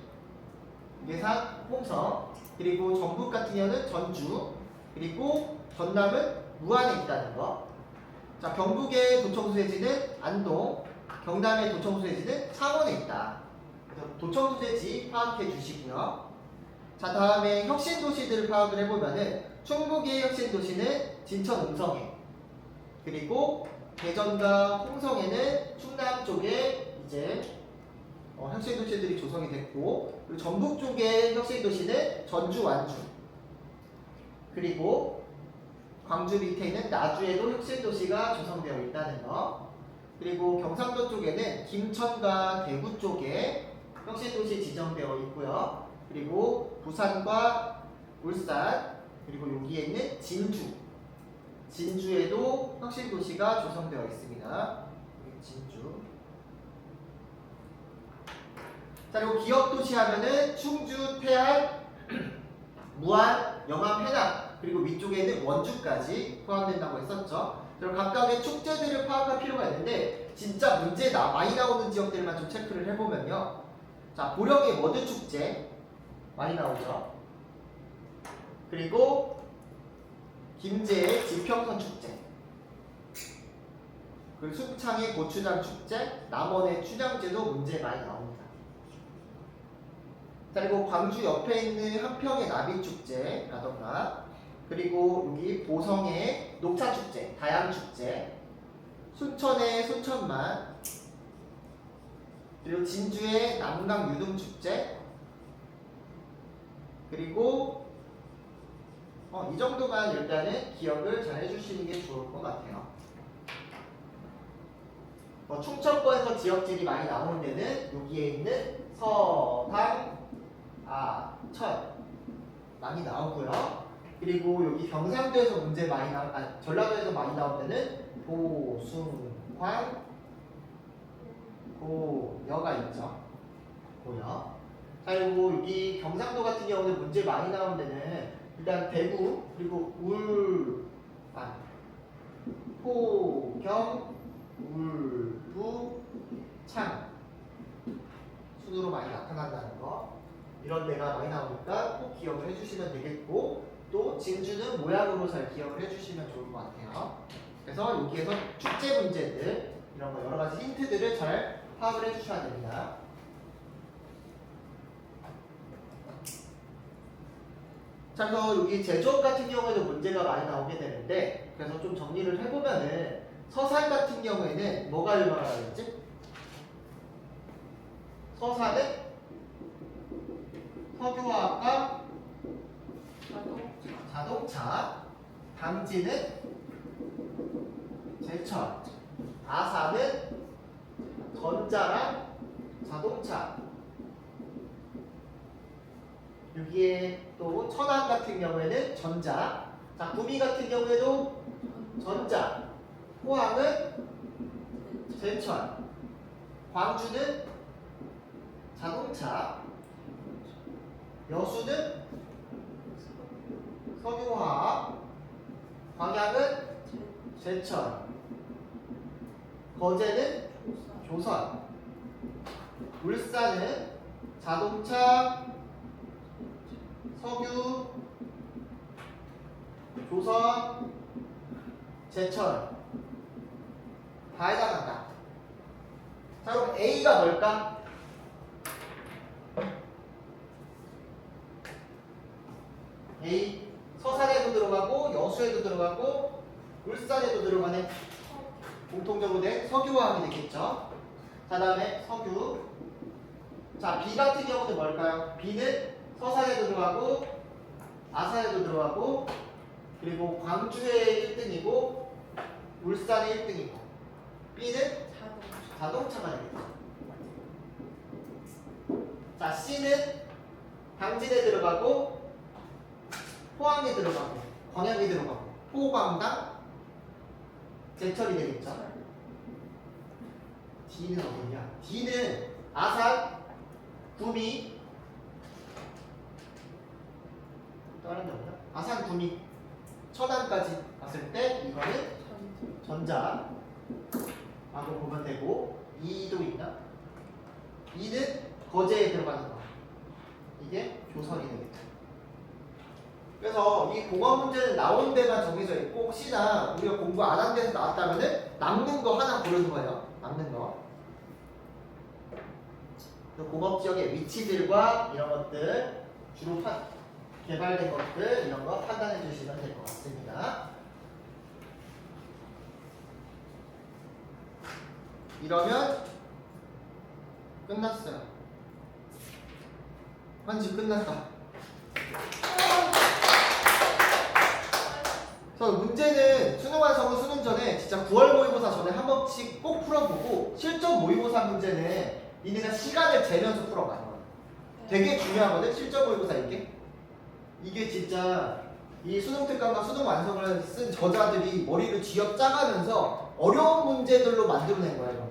예산, 홍성. 그리고 전북 같은 경우는 전주. 그리고 전남은 무안에 있다는 거. 자, 경북의 도청 소재지는 안동. 경남의 도청 소재지는 창원에 있다. 그래서 도청 소재지 파악해 주시고요. 자, 다음에 혁신 도시들을 파악을 해보면은 충북의 혁신 도시는 진천 음성에, 그리고 대전과 홍성에는 충남 쪽에 이제 혁신 도시들이 조성이 됐고, 그리고 전북 쪽의 혁신 도시는 전주, 완주, 그리고 광주 밑에 있는 나주에도 혁신 도시가 조성되어 있다는 거. 그리고 경상도 쪽에는 김천과 대구 쪽에 혁신도시 지정되어 있고요. 그리고 부산과 울산, 그리고 여기에 있는 진주에도 혁신도시가 조성되어 있습니다. 진주. 자, 그리고 기업도시 하면은 충주, 태안, 무안, 영암, 해남, 그리고 위쪽에는 원주까지 포함된다고 했었죠. 그리고 각각의 축제들을 파악할 필요가 있는데, 진짜 문제 많이 나오는 지역들만 좀 체크를 해보면요. 자, 보령의 머드축제 많이 나오죠. 그리고 김제의 지평선 축제, 그리고 순창의 고추장 축제, 남원의 춘향제도 문제 많이 나옵니다. 자, 그리고 광주 옆에 있는 한평의 나비축제라던가, 그리고 여기 보성의 녹차축제, 다양축제, 순천의 순천만, 그리고 진주의 남강 유등축제, 그리고 이 정도만 일단은 기억을 잘 해주시는 게 좋을 것 같아요. 충청권에서 지역질이 많이 나오는 데는 여기에 있는 서당, 천 많이 나오고요. 그리고 여기 경상도에서 문제 많이 전라도에서 많이 나온 데는 보숭광, 고여가 있죠. 고여. 자, 그리고 여기 경상도 같은 경우는 문제 많이 나온 데는 일단 대구, 그리고 포경, 울부, 창 순으로 많이 나타난다는 거. 이런 데가 많이 나오니까 꼭 기억을 해주시면 되겠고, 또 진주는 모양으로 잘 기억을 해주시면 좋을 것 같아요. 그래서 여기에서 축제 문제들, 이런 거 여러 가지 힌트들을 잘 파악을 해주셔야 됩니다. 자, 그래서 여기 제주업 같은 경우에도 문제가 많이 나오게 되는데, 그래서 좀 정리를 해보면은 서산 같은 경우에는 뭐가 유명하다고 했지? 서산은 석유화학과 자동차, 당진은 제철, 아산은 전자랑 자동차. 여기에 또 천안 같은 경우에는 전자. 자, 구미 같은 경우에도 전자. 포항은 제철. 광주는 자동차. 여수는 석유화학. 광양은 제철. 거제는 조선. 울산은 자동차, 석유, 조선, 제철. 다 해당한다. 자, 그럼 A가 뭘까? A. 서산에도 들어가고 여수에도 들어가고 울산에도 들어가네. 공통적으로 된 석유화학이 되겠죠. 자, 다음에 석유. 자, B 같은 경우는 뭘까요? B는 서산에도 들어가고 아산에도 들어가고 그리고 광주에 1등이고 울산에 1등이고 B는 자동차가 되겠죠. 자, C는 당진에 들어가고 포항에 들어가고 광양에 들어가고 포광당 제철이 되겠죠. D는 어디냐? D는 아산, 구미, 다른 데 없나? 아산, 구미, 천안까지 갔을 때 이거는 전자라고 보면 되고, E도 있나? E는 거제에 들어가는 거. 이게 조선이 되겠죠. 그래서 이 공화 문제는 나온 데만 정해져 있고 혹시나 우리가 공부 안 한 데서 나왔다면은 남는 거 하나 고르는 거예요. 남는 거. 공업 지역의 위치들과 이런 것들 주로 개발된 것들 이런 거 판단해 주시면 될 것 같습니다. 이러면 끝났어요. 한지 끝났다. 그래서 문제는 수능 완성은 수능 전에 진짜 9월 모의고사 전에 한 번씩 꼭 풀어보고 실전 모의고사 문제는 니네가 시간을 재면서 풀어봐요. 되게 중요하거든. 실전 모의고사 이게 진짜 이 수능 특강과 수능 완성을 쓴 저자들이 머리를 쥐어 짜가면서 어려운 문제들로 만들어낸 거야 이거는.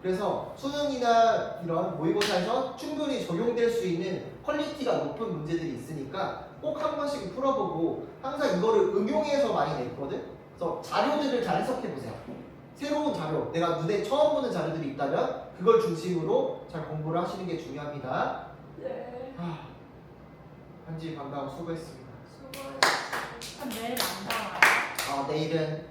그래서 수능이나 이런 모의고사에서 충분히 적용될 수 있는 퀄리티가 높은 문제들이 있으니까 꼭 한 번씩 풀어보고 항상 이거를 응용해서 많이 냈거든. 그래서 자료들을 잘 해석해보세요. 새로운 자료, 내가 눈에 처음 보는 자료들이 있다면 그걸 중심으로 잘 공부를 하시는 게 중요합니다. 네. 한지 반가워 수고했습니다. 수고하셨습니다. 내일 안 나와요? 내일은